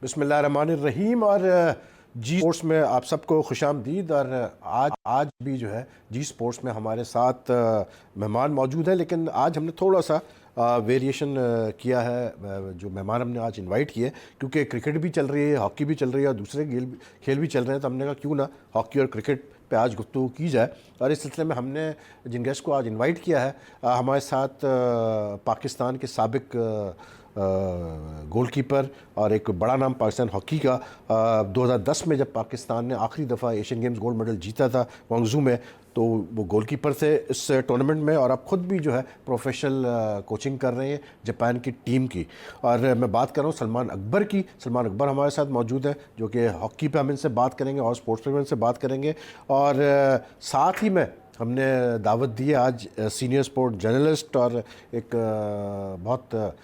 बिस्मिल्लाहिर्रहमानिर्रहीम। और जी स्पोर्ट्स में आप सबको खुशामदीद। और आज भी जो है जी स्पोर्ट्स में हमारे साथ मेहमान मौजूद है, लेकिन आज हमने थोड़ा सा वेरिएशन किया है। जो मेहमान हमने आज इनवाइट किए, क्योंकि क्रिकेट भी चल रही है, हॉकी भी चल रही है और दूसरे खेल भी चल रहे हैं, तो हमने कहा क्यों ना हॉकी और क्रिकेट पे आज गुफ्तगू की जाए। और इस सिलसिले में हमने जिन गेस्ट को आज इनवाइट किया है, हमारे साथ पाकिस्तान के साबिक गोलकीपर और एक बड़ा नाम पाकिस्तान हॉकी का, 2010 में जब पाकिस्तान ने आखिरी दफ़ा एशियन गेम्स गोल्ड मेडल जीता था ग्वांगझू में, तो वो गोलकीपर थे इस टूर्नामेंट में। और अब ख़ुद भी जो है प्रोफेशनल कोचिंग कर रहे हैं जापान की टीम की। और मैं बात कर रहा हूँ सलमान अकबर की। सलमान अकबर हमारे साथ मौजूद है, जो कि हॉकी पे हम इनसे बात करेंगे और स्पोर्ट्स पे हम इनसे बात करेंगे। और साथ ही में हमने दावत दी है आज सीनियर स्पोर्ट जर्नलिस्ट और एक बहुत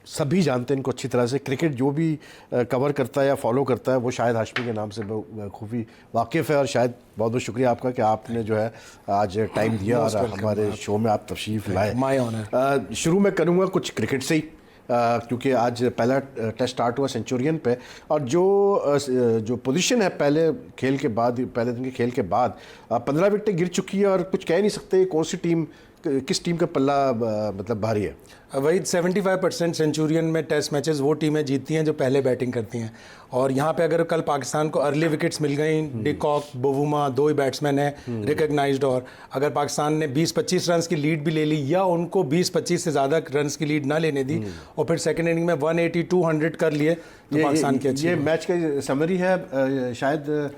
सभी जानते हैं इनको अच्छी तरह से, क्रिकेट जो भी कवर करता है या फॉलो करता है वो शाहिद हाशमी के नाम से खूबी वाकिफ़ है। और शायद बहुत बहुत शुक्रिया आपका कि आपने जो है आज टाइम दिया और हमारे शो में आप तशरीफ़ लाए। My honour. शुरू में करूँगा कुछ क्रिकेट से ही, क्योंकि आज पहला टेस्ट स्टार्ट हुआ सेंचुरियन पे। और जो पोजीशन है पहले खेल के बाद, पहले दिन के खेल के बाद 15 विकेटें गिर चुकी है और कुछ कह नहीं सकते कौन सी टीम, किस टीम का पल्ला मतलब भारी है। वही 75% सेंचुरियन में टेस्ट मैचेस वो टीमें जीतती हैं जो पहले बैटिंग करती हैं। और यहाँ पे अगर कल पाकिस्तान को अर्ली विकेट्स मिल गई, डिकॉक, बोवुमा, दो ही बैट्समैन हैं रिकग्नाइज्ड, और अगर पाकिस्तान ने 20-25 रन की लीड भी ले ली या उनको 20-25 से ज़्यादा रन की लीड ना लेने दी और फिर सेकेंड इनिंग में 180-200 कर लिए, तो पाकिस्तान की अच्छी। ये मैच का समरी है। शायद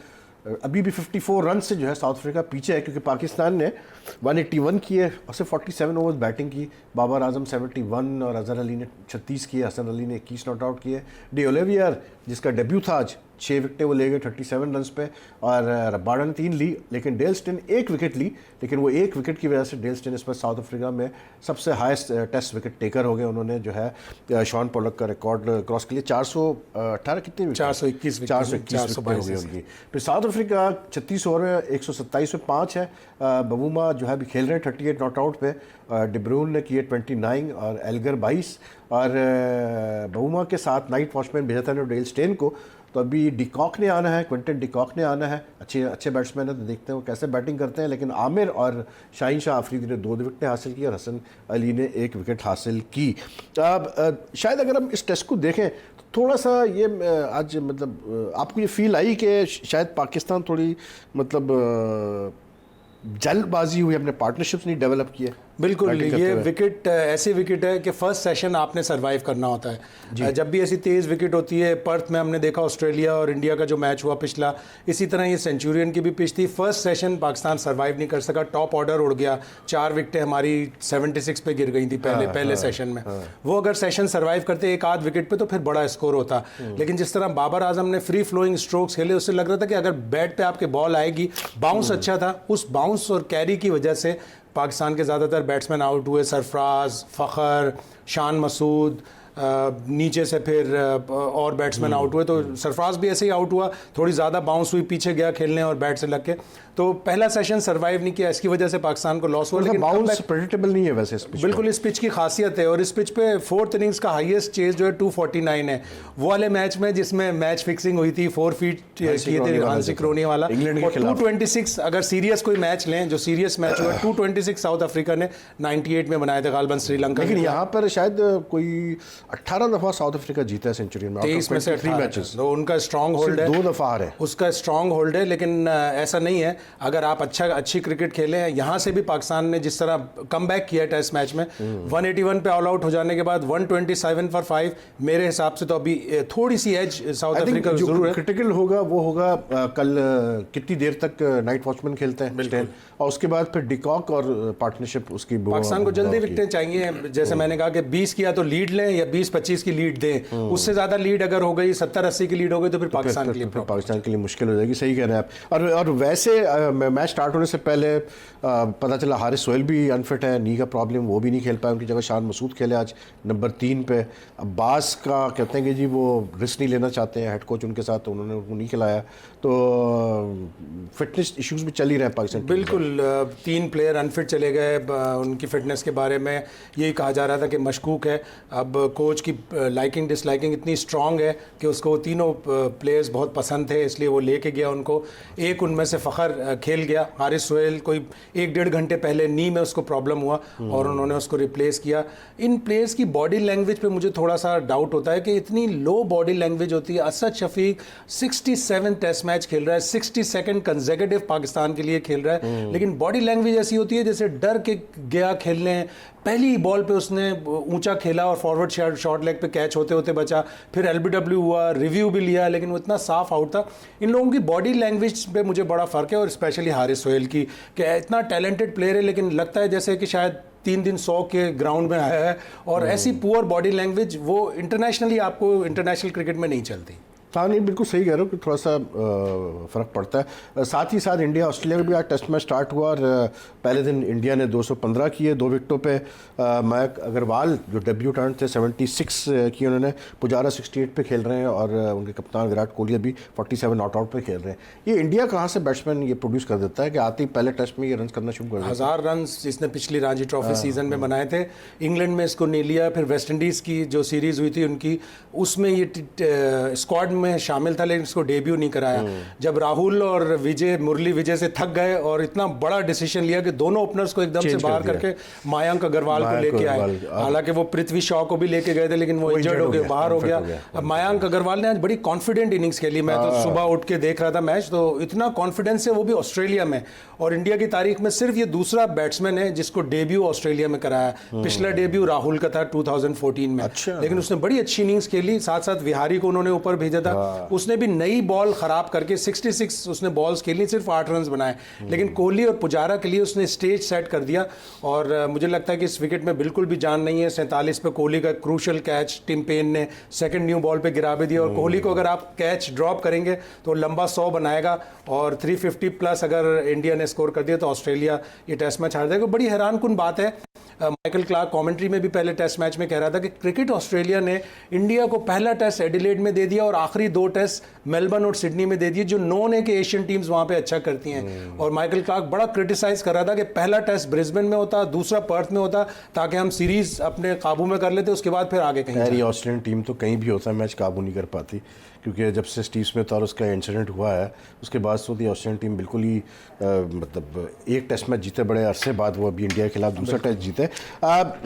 अभी भी 54 रन से जो है साउथ अफ्रीका पीछे है, क्योंकि पाकिस्तान ने 181 किए और सिर्फ 47 ओवर्स बैटिंग की। बाबर आजम 71 और अजहर अली ने 36 किए, हसन अली ने 21 नॉट आउट किए। डी ओलिवियर जिसका डेब्यू था आज, 6 विकेटें वो ले गए 37 रन पे, और रबाडा ने 3 ली, लेकिन डेल स्टेन 1 विकेट ली। लेकिन वो 1 विकेट की वजह से डेल स्टेन इस पर साउथ अफ्रीका में सबसे हाईएस्ट टेस्ट विकेट टेकर हो गए। उन्होंने जो है शॉन पोलक का रिकॉर्ड क्रॉस के लिए 418 कितने 421 विकेट हो गई उनकी। फिर साउथ अफ्रीका 36 ओवर में 127 में 5 है। बबूमा जो है अभी खेल रहे हैं 38 नॉट आउट पे। डिब्रून ने किए 29 और एल्गर 22। और बबूमा के साथ नाइट वॉचमैन भेजा था डेल स्टेन को। तो अभी डिकॉक ने आना है, क्विंटन डिकॉक ने आना है। अच्छे बैट्समैन है, तो देखते हैं वो कैसे बैटिंग करते हैं। लेकिन आमिर और शाहीन शाह अफरीदी ने 2 विकेटें हासिल की और हसन अली ने 1 विकेट हासिल की। अब शायद अगर हम इस टेस्ट को देखें तो थोड़ा सा ये आज मतलब आपको ये फील आई कि शायद पाकिस्तान थोड़ी मतलब जल्दबाजी हुई, अपने पार्टनरशिप्स नहीं डेवलप किए। बिल्कुल, ये विकेट ऐसी विकेट है कि फर्स्ट सेशन आपने सरवाइव करना होता है। जब भी ऐसी तेज़ विकेट होती है, पर्थ में हमने देखा ऑस्ट्रेलिया और इंडिया का जो मैच हुआ पिछला, इसी तरह ये सेंचुरियन की भी पिच थी। फर्स्ट सेशन पाकिस्तान सरवाइव नहीं कर सका, टॉप ऑर्डर उड़ गया, 4 विकेटें हमारी 76 पे गिर गई थी पहले सेशन में। वो अगर सेशन सरवाइव करते एक आध विकेट पे तो फिर बड़ा स्कोर होता। लेकिन जिस तरह बाबर आजम ने फ्री फ्लोइंग स्ट्रोक्स खेले, उससे लग रहा था कि अगर बैट पे आपके बॉल आएगी, बाउंस अच्छा था, उस बाउंस और कैरी की वजह से पाकिस्तान के ज़्यादातर बैट्समैन आउट हुए। सरफराज, फ़खर, शान मसूद, नीचे से फिर और बैट्समैन आउट हुए। तो सरफराज भी ऐसे ही आउट हुआ, थोड़ी ज़्यादा बाउंस हुई, पीछे गया खेलने और बैट से लग के, तो पहला सेशन सरवाइव नहीं किया। इसकी वजह से पाकिस्तान को लॉस हुआ। लेकिन बाउंस प्रेडिक्टेबल नहीं है वैसे इस पिच। बिल्कुल, इस पिच की खासियत है। और इस पिच पे 4th इनिंग्स का हाईएस्ट चेज जो है 249 है। वो वाले मैच में जिसमें मैच फिक्सिंग हुई थी, 4 फीट किए थे हांसी क्रोनी वाला, और 226 अगर सीरियस कोई मैच लें, जो सीरियस मैच हुआ 226 साउथ अफ्रीका ने 98 में बनाया था गालबन श्रीलंका। लेकिन यहाँ पर शायद कोई 18 दफ़ा साउथ अफ्रीका जीता है सेंचुरियन में, 23 में से 3 मैचेस। तो उनका स्ट्रॉन्ग होल्ड है, 2 दफ़ा है उसका स्ट्रॉन्ग होल्ड है। लेकिन ऐसा नहीं है, अगर आप अच्छी क्रिकेट खेले हैं, यहाँ से भी पाकिस्तान ने जिस तरह कम बैक किया टेस्ट मैच में, 181 पे ऑल आउट हो जाने के बाद 127 फॉर 5, मेरे हिसाब से तो अभी थोड़ी सी एज साउथ अफ्रीका जरूर है। क्रिटिकल होगा वो होगा कल कितनी देर तक नाइट वॉचमैन खेलते हैं, और उसके बाद फिर डिकॉक और पार्टनरशिप उसकी। पाकिस्तान को जल्दी विकेटें चाहिए, जैसे मैंने कहा कि 20 किया तो लीड लें या 20-25 की लीड दें। उससे ज़्यादा लीड अगर हो गई, 70-80 की लीड हो गई, तो फिर पाकिस्तान के लिए मुश्किल हो जाएगी। सही कह रहे हैं आप। और वैसे मैच स्टार्ट होने से पहले पता चला हारिस सोहेल भी अनफिट है, नी का प्रॉब्लम, वो भी नहीं खेल पाए। उनकी जगह शान मसूद खेले आज नंबर 3 पे। अब्बास का कहते हैं कि जी वो रिस्क नहीं लेना चाहते हैं हेड कोच उनके साथ, तो उन्होंने उनको नहीं खिलाया। तो फिटनेस इश्यूज भी चल ही रहे हैं पाकिस्तान। बिल्कुल, 3 प्लेयर अनफिट चले गए। उनकी फिटनेस के बारे में यही कहा जा रहा था कि मशकूक है। अब कोच कोच की लाइकिंग डिसलाइकिंग इतनी स्ट्रांग है कि उसको वो तीनों प्लेयर्स बहुत पसंद थे, इसलिए वो लेके गया उनको। एक उनमें से फ़खर खेल गया, हारिस सोहेल कोई 1-1.5 घंटे पहले नी में उसको प्रॉब्लम हुआ और उन्होंने उसको रिप्लेस किया। इन प्लेयर्स की बॉडी लैंग्वेज पे मुझे थोड़ा सा डाउट होता है कि इतनी लो बॉडी लैंग्वेज होती है। असद शफीक 67 टेस्ट मैच खेल रहा है, 62nd कंसेक्यूटिव पाकिस्तान के लिए खेल रहा है, लेकिन बॉडी लैंग्वेज ऐसी होती है जैसे डर के गया खेलने। पहली बॉल पे उसने ऊंचा खेला और फॉरवर्ड शॉर्ट लेग पे कैच होते होते बचा, फिर एलबीडब्ल्यू हुआ, रिव्यू भी लिया, लेकिन वो इतना साफ आउट था। इन लोगों की बॉडी लैंग्वेज पे मुझे बड़ा फ़र्क है, और स्पेशली हारिस सोहेल की, कि इतना टैलेंटेड प्लेयर है लेकिन लगता है जैसे कि शायद 3 दिन 100 के ग्राउंड में आया है। और ऐसी पुअर बॉडी लैंग्वेज वो इंटरनेशनली आपको इंटरनेशनल क्रिकेट में नहीं चलती। हाँ नहीं, बिल्कुल सही कह रहे हो कि थोड़ा सा फ़र्क पड़ता है। साथ ही साथ इंडिया ऑस्ट्रेलिया में भी आज टेस्ट मैच स्टार्ट हुआ और पहले दिन इंडिया ने 215 किए 2 विकेटों पे। मयंक अग्रवाल जो डेब्यूटेंट थे 76 किए उन्होंने। पुजारा 68 पे खेल रहे हैं और उनके कप्तान विराट कोहली अभी 47 नॉट आउट पे खेल रहे हैं। ये इंडिया कहाँ से बैट्समैन ये प्रोड्यूस कर देता है कि आते ही पहले टेस्ट में ये रन करना शुरू कर देता है? 1000 रन इसने पिछली रणजी ट्रॉफी सीजन में बनाए थे। इंग्लैंड में इसको नहीं लिया, फिर वेस्ट इंडीज़ की जो सीरीज़ हुई थी उनकी, उसमें ये स्क्वाड में शामिल था लेकिन इसको डेब्यू नहीं कराया। जब राहुल और मुरली विजय से थक गए और इतना बड़ा डिसीजन लिया कि दोनों ओपनर्स को एकदम से बाहर करके मयंक अग्रवाल को लेके आए। हालांकि वो पृथ्वी शॉ को भी लेके गए थे लेकिन वो इंजर्ड हो गया, बाहर हो गया। अब मयंक अग्रवाल ने आज बड़ी कॉन्फिडेंट इनिंग्स खेली। मैं तो सुबह उठ के देख रहा था मैच, तो इतना कॉन्फिडेंस है, वो भी ऑस्ट्रेलिया में। और इंडिया की तारीख में सिर्फ ये दूसरा बैट्समैन है जिसको डेब्यू ऑस्ट्रेलिया में कराया। पिछला डेब्यू राहुल का था 2014 में। लेकिन उसने बड़ी अच्छी इनिंग्स खेली। साथ साथ विहारी को उन्होंने ऊपर भेजा था, उसने भी नई बॉल खराब करके 66 उसने बॉल्स खेली, सिर्फ 8 रन बनाए। लेकिन कोहली और पुजारा के लिए उसने स्टेज सेट कर दिया। और मुझे लगता है कि इस विकेट में बिल्कुल भी जान नहीं है। 47 पे कोहली का क्रूशल कैच टिम पेन ने सेकंड न्यू बॉल पे गिरा भी दिया। और कोहली को अगर आप कैच ड्रॉप करेंगे तो लंबा 100 बनाएगा, और 350 प्लस अगर इंडिया ने स्कोर कर दिया तो ऑस्ट्रेलिया ये टेस्ट मैच हार जाएगा। बड़ी हैरानकुन बात है, माइकल क्लार्क कमेंट्री में भी पहले टेस्ट मैच में कह रहा था कि क्रिकेट ऑस्ट्रेलिया ने इंडिया को पहला टेस्ट एडिलेड में दे दिया और आखिरी 2 टेस्ट मेलबर्न और सिडनी में दे दिए, जो नॉन है कि एशियन टीम्स वहां पे अच्छा करती हैं। और माइकल क्लार्क बड़ा क्रिटिसाइज कर रहा था कि पहला टेस्ट ब्रिस्बेन में होता, दूसरा पर्थ में होता, ताकि हम सीरीज अपने काबू में कर लेते, उसके बाद फिर आगे कहीं। ये ऑस्ट्रेलियन टीम तो कहीं भी होता है मैच काबू नहीं कर पाती, क्योंकि जब से स्टीव स्मिथ और उसका इंसिडेंट हुआ है उसके बाद से तो ऑस्ट्रेलियन टीम बिल्कुल ही मतलब एक टेस्ट मैच जीते बड़े अरसे बाद, वो अभी इंडिया के खिलाफ दूसरा टेस्ट जीते।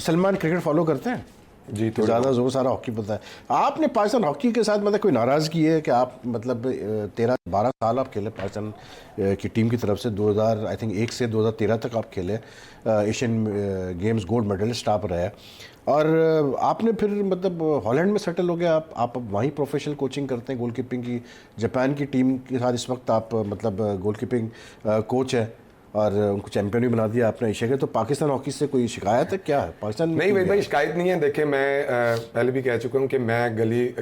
सलमान क्रिकेट फॉलो करते हैं जी? तो ज़्यादा जोर सारा हॉकी पता है आपने। पाकिस्तान हॉकी के साथ मतलब कोई नाराज़गी है कि आप मतलब 13-12 साल आप खेले पाकिस्तान की टीम की तरफ से, 2001 से 2013 तक आप खेले, एशियन गेम्स गोल्ड मेडलिस्ट आप रहे, और आपने फिर मतलब हॉलैंड में सेटल हो गया। आप वहीं प्रोफेशनल कोचिंग करते हैं गोलकीपिंग की। जापान की टीम के साथ इस वक्त आप मतलब गोलकीपिंग कोच है और उनको चैंपियन भी बना दिया आपने एशिया के। तो पाकिस्तान हॉकी से कोई शिकायत है क्या है? पाकिस्तान नहीं भाई शिकायत नहीं है। देखिए मैं पहले भी कह चुका हूँ कि मैं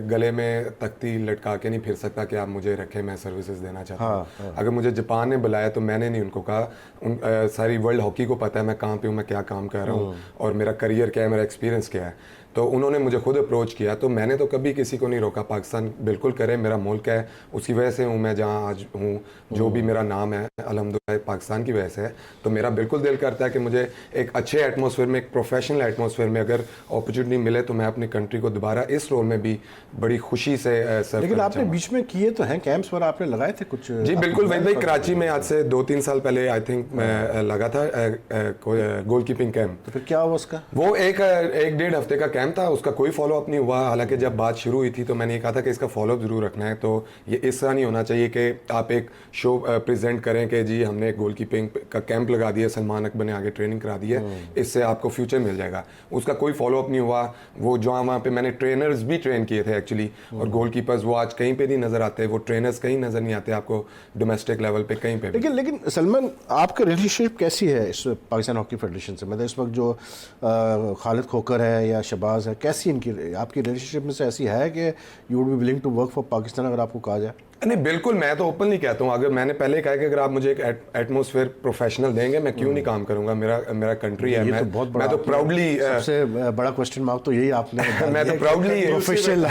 गले में तख्ती लटका के नहीं फिर सकता कि आप मुझे रखें, मैं सर्विसेज देना चाहता हूँ। अगर मुझे जापान ने बुलाया तो मैंने नहीं उनको कहा। सारी वर्ल्ड हॉकी को पता है मैं कहाँ पे हूँ, मैं क्या काम कर रहा हूँ और मेरा करियर क्या है, मेरा एक्सपीरियंस क्या है। तो उन्होंने मुझे खुद अप्रोच किया, तो मैंने तो कभी किसी को नहीं रोका। पाकिस्तान बिल्कुल करे, मेरा मुल्क है, उसकी वजह से हूँ मैं जहाँ आज हूँ। जो भी मेरा नाम है अल्हम्दुलिल्लाह पाकिस्तान की वजह से है। तो मेरा बिल्कुल दिल करता है कि मुझे एक अच्छे एटमॉस्फेयर में, एक प्रोफेशनल एटमॉस्फेयर में अगर अपॉर्चुनिटी मिले तो मैं अपनी कंट्री को दोबारा इस रोल में भी बड़ी खुशी से सर्व। लेकिन आपने बीच में किए तो हैं कैंप्स पर, आपने लगाए थे कुछ? जी बिल्कुल भाई, कराची में आज से 2-3 साल पहले आई थिंक मैं लगा था गोलकीपिंग कैंप। तो फिर क्या हुआ उसका? वो एक 1-1.5 हफ्ते का कैंप था, उसका कोई फॉलोअप नहीं हुआ। हालांकि जब बात शुरू हुई थी तो मैंने ये कहा था कि इसका फॉलोअप जरूर रखना है। तो ये इस तरह नहीं होना चाहिए कि आप एक शो प्रेजेंट करें कि जी हमने एक गोलकीपिंग का कैंप लगा दिया, सलमान अकबर ने आगे ट्रेनिंग करा दी है, इससे आपको फ्यूचर मिल जाएगा। उसका कोई फॉलोअप नहीं हुआ। वो जो वहाँ पे मैंने ट्रेनर्स भी ट्रेन किए थे एक्चुअली, और गोलकीपर्स वो आज कहीं पे नहीं नजर आते, वो ट्रेनर्स कहीं नजर नहीं आते आपको डोमेस्टिक लेवल पे कहीं पे भी। लेकिन सलमान आपका रिलेशनशिप कैसी है इस पाकिस्तान हॉकी फेडरेशन से? मतलब इस वक्त जो खालिद खोकर है या शबाज है, कैसी इनकी आपकी रिलेशनशिप में से ऐसी है कि you would be willing to work for Pakistan अगर आपको कहा जाए? नहीं बिल्कुल, मैं तो ओपनली कहता हूँ, अगर मैंने पहले कहा कि अगर आप मुझे एक एटमॉस्फेयर प्रोफेशनल देंगे मैं क्यों नहीं काम करूंगा, मेरा कंट्री है, मैं तो प्राउडली सबसे बड़ा क्वेश्चन मार्क तो यही आपने मैं तो प्राउडली प्रोफेशनल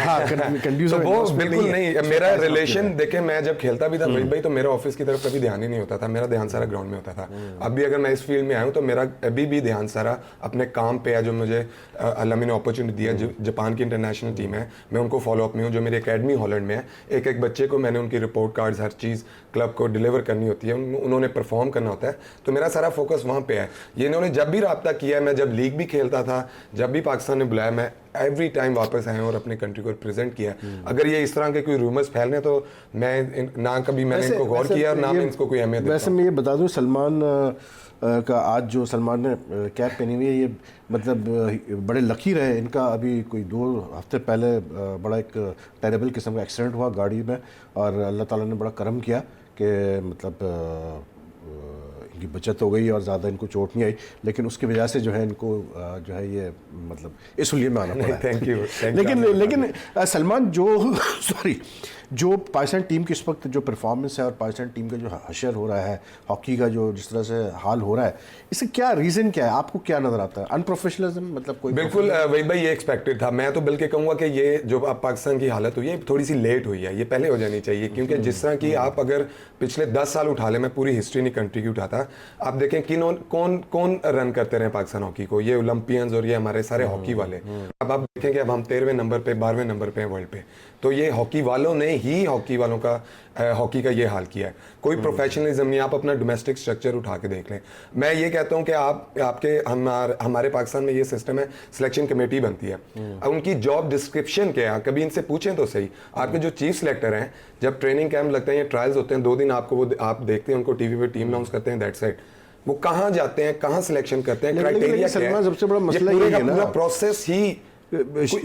बिल्कुल नहीं, मेरा रिलेशन देखे, मैं जब खेलता भी था वही भाई, तो मेरा ऑफिस की तरफ कभी ध्यान ही नहीं होता था, मेरा ध्यान सारा ग्राउंड में होता था। अब भी अगर मैं इस फील्ड में आया हूँ तो मेरा अभी भी ध्यान सारा अपने काम पे है, जो मुझे अल्लाह ने अपॉर्चुनिटी दिया, जापान की इंटरनेशनल टीम है, मैं उनको फॉलो अप में हूँ, जो मेरी एकेडमी हॉलैंड में है, एक बच्चे को मैंने उनकी रिपोर्ट कार्ड्स हर चीज़ क्लब को डिलीवर करनी होती है, उन्होंने परफॉर्म करना होता है, तो मेरा सारा फोकस वहाँ पे है। ये इन्होंने जब भी रब्ता किया है, मैं जब लीग भी खेलता था, जब भी पाकिस्तान ने बुलाया, मैं एवरी टाइम वापस आया और अपने कंट्री को रिप्रेजेंट किया। अगर ये इस तरह के कोई रूमर्स फैलने तो मैं ना कभी मैंने इनको गौर किया और ना मैं इनको कोई अहमियत देता हूं। वैसे मैं ये बता दूं, सलमान का आज जो सलमान ने कैप पहनी हुई है, ये मतलब बड़े लकी रहे। इनका अभी कोई 2 हफ्ते पहले बड़ा एक टेरेबल किस्म का एक्सीडेंट हुआ गाड़ी में, और अल्लाह ताला ने बड़ा करम किया कि मतलब इनकी बचत हो गई और ज़्यादा इनको चोट नहीं आई, लेकिन उसकी वजह से जो है इनको जो है ये मतलब इस लिए में आना पड़ा। Thank you. लेकिन सलमान जो सॉरी जो पाकिस्तान टीम की इस वक्त जो परफॉर्मेंस है और पाकिस्तान टीम का जो हशर हो रहा है, हॉकी का जो जिस तरह से हाल हो रहा है, इससे क्या रीज़न क्या है, आपको क्या नज़र आता है? अनप्रोफेशनलिज्म मतलब कोई? बिल्कुल वही भाई, ये एक्सपेक्टेड था। मैं तो बल्कि कहूँगा कि ये जो अब पाकिस्तान की हालत हुई है थोड़ी सी लेट हुई है, ये पहले हो जानी चाहिए, क्योंकि जिस तरह की आप अगर पिछले 10 साल उठा लें, मैं पूरी हिस्ट्री नहीं कंट्री की उठाता, आप देखें कौन रन करते रहे पाकिस्तान हॉकी को, ये ओलंपियंस और ये हमारे सारे हॉकी वाले। अब आप देखें कि अब हम 13वें नंबर पे 12वें नंबर पे हैं वर्ल्ड पे, तो ये हॉकी वालों ने ही हॉकी वालों का हॉकी का ये हाल किया है। कोई प्रोफेशनलिज्म नहीं, आप अपना डोमेस्टिक स्ट्रक्चर उठा के देख लें। मैं ये कहता हूँ कि हमारे पाकिस्तान में ये सिस्टम है, सिलेक्शन कमेटी बनती है, उनकी जॉब डिस्क्रिप्शन क्या है, कभी इनसे पूछें तो सही। आपके जो चीफ सिलेक्टर हैं, जब ट्रेनिंग कैंप लगते हैं या ट्रायल्स होते हैं, 2 दिन आपको वो आप देखते हैं, उनको टीवी पे टीम अनाउंस करते हैं, दैट्स इट। वो कहाँ जाते हैं, कहाँ सिलेक्शन करते हैं, क्राइटेरिया क्या है, सबसे बड़ा मसला ये है ना, प्रोसेस ही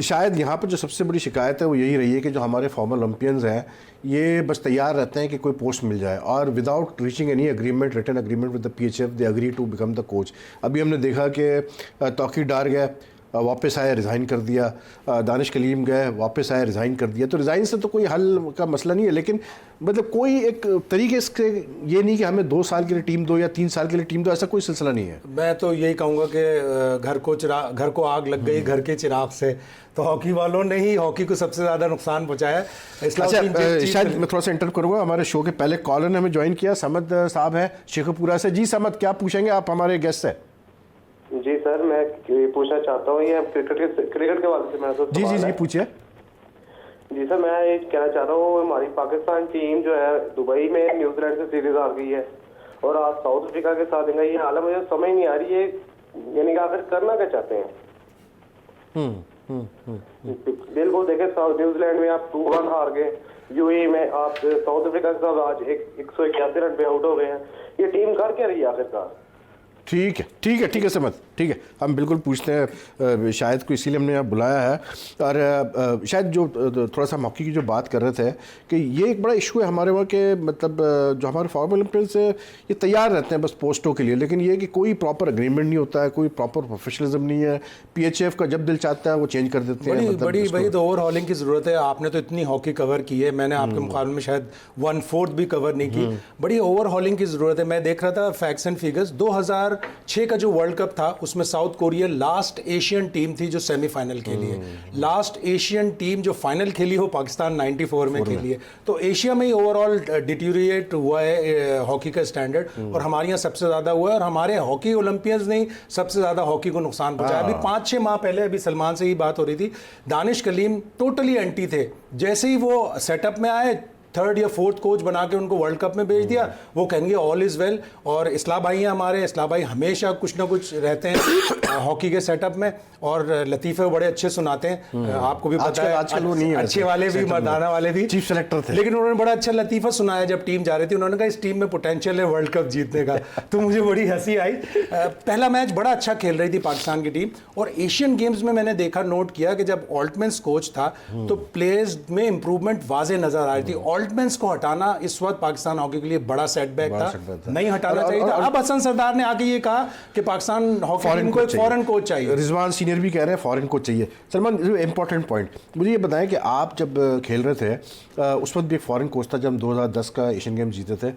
शायद यहाँ पर जो सबसे बड़ी शिकायत है वो यही रही है कि जो हमारे फॉर्मर ओलंपियंस हैं, ये बस तैयार रहते हैं कि कोई पोस्ट मिल जाए, और without reaching any agreement, written agreement with the PHF, they agree to become the coach. अभी हमने देखा कि तौकीर डार गए, वापस आए, रिज़ाइन कर दिया, दानिश कलीम गए, वापस आए, रिज़ाइन कर दिया। तो रिज़ाइन से तो कोई हल का मसला नहीं है, लेकिन मतलब कोई एक तरीके से ये नहीं कि हमें 2 साल के लिए टीम दो या 3 साल के लिए टीम दो, ऐसा कोई सिलसिला नहीं है। मैं तो यही कहूँगा कि घर को आग लग गई घर के चिराग से, तो हॉकी वालों ने ही हॉकी को सबसे ज़्यादा नुकसान पहुँचाया। अच्छा, शायद मैं थोड़ा सा इंटर करूँगा, हमारे शो के पहले कॉलर ने हमें ज्वाइन किया, समद साहब है शेखपुरा से। जी समद, क्या पूछेंगे आप हमारे गेस्ट से? जी सर, मैं पूछना चाहता हूँ, ये क्रिकेट के बारे में जी पूछिए। जी सर, मैं ये कहना चाह रहा हूँ, हमारी पाकिस्तान टीम जो है दुबई में न्यूजीलैंड से सीरीज आ गई है और आज साउथ अफ्रीका के साथ इनका ये हाल है, मुझे समझ नहीं आ रही है, यानी कि आखिर करना क्या चाहते हैं? बिल्कुल देखें, न्यूजीलैंड में आप 2 रन हार गए, यूएई में आप साउथ अफ्रीका के साथ आज 181 रन पे आउट हो गए हैं। ये टीम कर क्या रही है आखिरकार? ठीक है समझ, ठीक है, हम बिल्कुल पूछते हैं, शायद को इसीलिए हमने यहाँ बुलाया है। और शायद जो थोड़ा सा हॉकी की जो बात कर रहे थे कि ये एक बड़ा इशू है हमारे वहाँ के, मतलब जो हमारे फॉर्मर ओलंपियंस है ये तैयार रहते हैं बस पोस्टों के लिए, लेकिन ये कि कोई प्रॉपर एग्रीमेंट नहीं होता है, कोई प्रॉपर प्रोफेशनलिज्म नहीं है। PHF का जब दिल चाहता है वो चेंज कर देते हैं। बड़ी वही तो ओवरहॉलिंग की ज़रूरत है। आपने तो इतनी हॉकी कवर की है, मैंने आपके मुकाबले में शायद 1/4 भी कवर नहीं की। बड़ी ओवरहॉलिंग की ज़रूरत है। मैं देख रहा था फैक्ट्स एंड फिगर्स, 2006 का जो वर्ल्ड कप था उसमें south Korea last Asian team थी जो सेमीफाइनल खेली है। लास्ट एशियन टीम जो फाइनल खेली हो पाकिस्तान 94 में खेली है। तो एशिया में ही ओवरऑल डिटीरिएट हुआ है हॉकी का स्टैंडर्ड, और हमारे यहाँ सबसे ज़्यादा हुआ है, और हमारे हॉकी ओलंपियंस ने सबसे ज़्यादा हॉकी को नुकसान पहुंचाया। अभी 5-6 माह पहले अभी सलमान से ही बात हो रही थी, दानिश कलीम टोटली एंटी थे, जैसे ही वो सेटअप में आए 3rd या 4th कोच बना के उनको वर्ल्ड कप में भेज दिया, वो कहेंगे ऑल इज़ वेल। और इस्लाह भाई हैं हमारे, इस्लाह भाई हमेशा कुछ ना कुछ रहते हैं हॉकी के सेटअप में, और लतीफ़े बड़े अच्छे सुनाते हैं। आपको भी पता है आजकल वो नहीं है, अच्छे वाले भी मर्दाना वाले भी चीफ सेलेक्टर थे, लेकिन उन्होंने बड़ा अच्छा लतीफ़ा सुनाया जब टीम जा रही थी। उन्होंने कहा इस टीम में पोटेंशियल है वर्ल्ड कप जीतने का। तो मुझे बड़ी हंसी आई। पहला मैच बड़ा अच्छा खेल रही थी पाकिस्तान की टीम, और एशियन गेम्स में मैंने देखा, नोट किया कि जब ऑल्टमैन्स कोच था तो प्लेयर्स में इंप्रूवमेंट वाज़े नज़र आ रही थी। ऑल्टमैन्स को हटाना इस वक्त पाकिस्तान हॉकी के लिए बड़ा सेटबैक बड़ा था, setback था। नहीं हटाना और- चाहिए था। और- अब हसन सरदार ने आके ये कहा कि पाकिस्तान हॉकी टीम को एक फॉरेन कोच चाहिए। रिजवान सीनियर भी कह रहे हैं फॉरेन कोच चाहिए। सलमान, इंपॉर्टेंट पॉइंट, मुझे ये बताएं कि आप जब खेल रहे थे उस वक्त भी एक फॉरेन कोच था, जब हम 2010 का एशियन गेम जीते थे,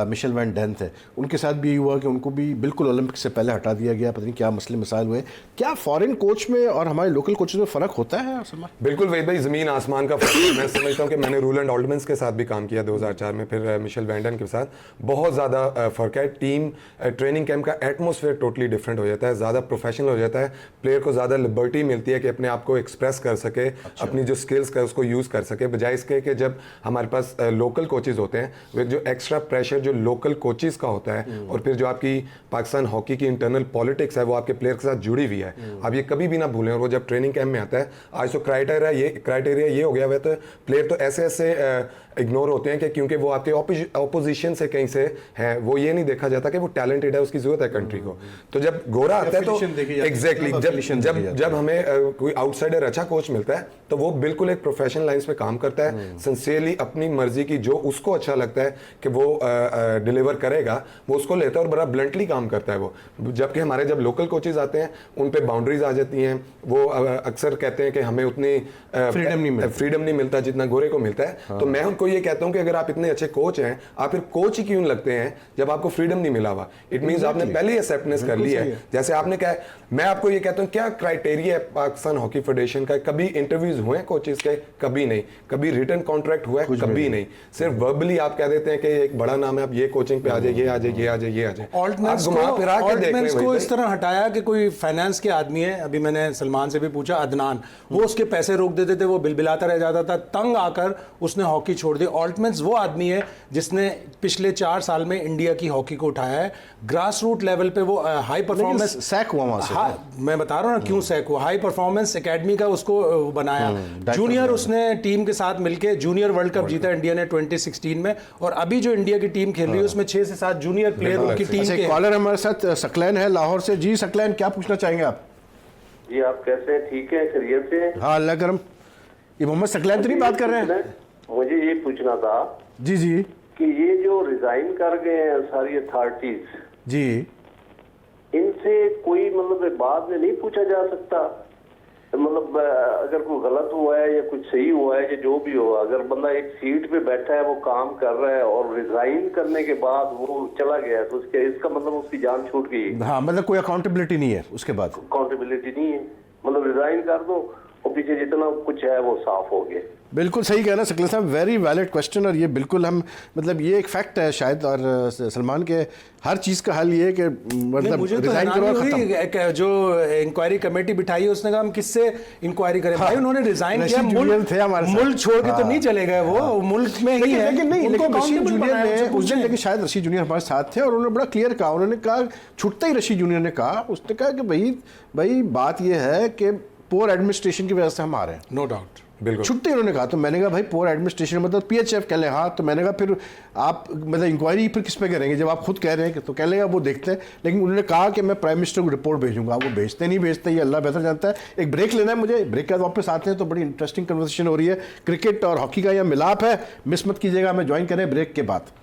मिशेल वैन डैन थे, उनके साथ भी यही हुआ कि उनको भी बिल्कुल ओलंपिक से पहले हटा दिया गया, पता नहीं क्या मसले मसाइल हुए। क्या फॉरेन कोच में और हमारे लोकल कोचेज में फ़र्क होता है सलमान? बिल्कुल वही भाई, ज़मीन आसमान का फर्क है। मैं समझता हूँ कि मैंने रूलैंड ऑल्डमन्स के साथ भी काम किया 2004 में, फिर मिशेल वैन डैन के साथ, बहुत ज़्यादा फ़र्क है। टीम ट्रेनिंग कैंप का एटमॉस्फेयर टोटली डिफरेंट हो जाता है, ज़्यादा प्रोफेशनल हो जाता है, प्लेयर को ज़्यादा लिबर्टी मिलती है कि अपने आप को एक्सप्रेस कर सके, अपनी जो स्किल्स का उसको यूज़ कर सके, बजाय इसके कि जब हमारे पास लोकल कोचेज़ होते हैं, वो एक जो एक्स्ट्रा प्रेशर जो लोकल कोचेज़ का होता है, और फिर जो आपकी पाकिस्तान हॉकी की इंटरनल पॉलिटिक्स है वो आपके प्लेयर के साथ जुड़ी हुई है। आप ये कभी भी ना भूलें। और वो जब ट्रेनिंग कैंप में आता है, आज तो क्राइटेरिया ये हो गया हुआ, तो प्लेयर तो ऐसे इग्नोर होते हैं कि क्योंकि वो आपके ऑपोजिशन से कहीं से है, वो ये नहीं देखा जाता कि वो टैलेंटेड है, उसकी जरूरत है कंट्री को। तो जब गोरा आता है तो एग्जैक्टली जब हमें कोई आउटसाइडर अच्छा कोच मिलता है तो वो बिल्कुल एक प्रोफेशनल लाइंस पे काम करता है, सिंसियरली अपनी मर्जी की जो उसको अच्छा लगता है कि वो डिलीवर करेगा, वो उसको लेता है और बड़ा ब्लंटली काम करता है वो। जबकि हमारे जब लोकल कोचेज आते हैं उन पे बाउंड्रीज आ जाती हैं, वो अक्सर कहते हैं कि हमें उतनी फ्रीडम नहीं मिलता जितना गोरे को मिलता है। तो मैं उनको ये कहता हूं कि अगर आप इतने अच्छे कोच हैं, आप फिर कोच ही क्यों लगते हैं जब आपको फ्रीडम नहीं मिला हुआ? इट मींस आपने पहले ही एक्सेप्टेंस कर ली है। जैसे आपने कहा, मैं आपको ये कहता हूं, क्या क्राइटेरिया है पाकिस्तान हॉकी फेडरेशन का? कभी इंटरव्यूज हुए कोचेस के? कभी नहीं। कभी रिटन कॉन्ट्रैक्ट हुआ है? कभी नहीं। सिर्फ वर्बली आप कह देते हैं कि एक बड़ा नाम है, आप ये कोचिंग पे आ जाए, ये आ जाए, ये आ जाए, ये आ जाए। ऑल्टमैन्स को इस तरह हटाया कि कोई फाइनेंस के आदमी है, अभी मैंने सलमान से भी पूछा, अदनान, वो उसके पैसे रोक देते थे, वो बिलबिलाता रह जाता था, तंग आकर उसने हॉकी छोड़ दी। ऑल्टमैन्स वो आदमी है जिसने पिछले 4 साल में इंडिया की हॉकी को उठाया है, ग्रास रूट लेवल पे वो हाई परफॉर्मेंस सैक हुआ वहां से। मैं बता रहा हूँ ना क्यों सैक हुआ। हाई परफॉर्मेंस एकेडमी का उसको बनाया, जूनियर उसने टीम के साथ मिलके जूनियर वर्ल्ड कप जीता इंडिया ने 2016 में, और अभी जो इंडिया की टीम खेल रही है उसमें 6 से 7 जूनियर प्लेयर उनकी टीम के। कॉलर हमारे साथ सकलैन है लाहौर से। जी सकलैन, क्या पूछना चाहेंगे आप? जी आप कैसे हैं? ठीक है, खैरियत से? हाँ अल्लाह करम। ये मोहम्मद सकलैन तो नहीं बात कर रहे हैं? मुझे ये पूछना था जी जी कि ये जो रिजाइन कर गए हैं सारी अथॉरिटीज, जी, इनसे कोई मतलब बाद में नहीं पूछा जा सकता? मतलब अगर कोई गलत हुआ है या कुछ सही हुआ है या जो भी हुआ, अगर बंदा एक सीट पे बैठा है, वो काम कर रहा है और रिजाइन करने के बाद वो चला गया, तो उसके इसका मतलब उसकी जान छूट गई? हाँ मतलब कोई अकाउंटेबिलिटी नहीं है उसके बाद? अकाउंटेबिलिटी नहीं है, मतलब रिजाइन कर दो और पीछे जितना कुछ है वो साफ हो गया। बिल्कुल सही कहना सकल साहब, वेरी वैलिड क्वेश्चन। और ये बिल्कुल हम मतलब ये एक फैक्ट है शायद, और सलमान के हर चीज़ का हल ये है कि मतलब मुझे तो रिजाइन करो और खत्म। जो इंक्वायरी कमेटी बिठाई है उसने कहा हम किससे इंक्वायरी करें? भाई उन्होंने रिजाइन किया, थे हमारे साथ, मुल्क छोड़ के तो नहीं चले गए, वो मुल्क में ही है। लेकिन नहीं, लेकिन रशीद जूनियर ने उस दिन, ने लेकिन शायद रशीद जूनियर हमारे साथ थे और उन्होंने बड़ा क्लियर कहा, उन्होंने कहा, छुटते ही रशीद जूनियर ने कहा, उसने कहा कि भाई बात ये है कि पोर एडमिनिस्ट्रेशन की वजह से हम आ रहे हैं। नो डाउट, बिल्कुल छुट्टी उन्होंने कहा। तो मैंने कहा भाई पोर एडमिनिस्ट्रेशन मतलब पीएचएफ कह लें। हाँ, तो मैंने कहा फिर आप मतलब इंक्वायरी फिर किस पे करेंगे जब आप खुद कह रहे हैं कि, तो कह लेगा वो देखते हैं। लेकिन उन्होंने कहा कि मैं प्राइम मिनिस्टर को रिपोर्ट भेजूंगा। वो भेजते नहीं भेजते ये अल्लाह बेहतर जानता है। एक ब्रेक लेना है मुझे, ब्रेक के बाद वापस आते हैं तो बड़ी इंटरेस्टिंग कन्वर्सेशन हो रही है। क्रिकेट और हॉकी का यह मिलाप है, मिस मत कीजिएगा। हमें ज्वाइन करें ब्रेक के बाद।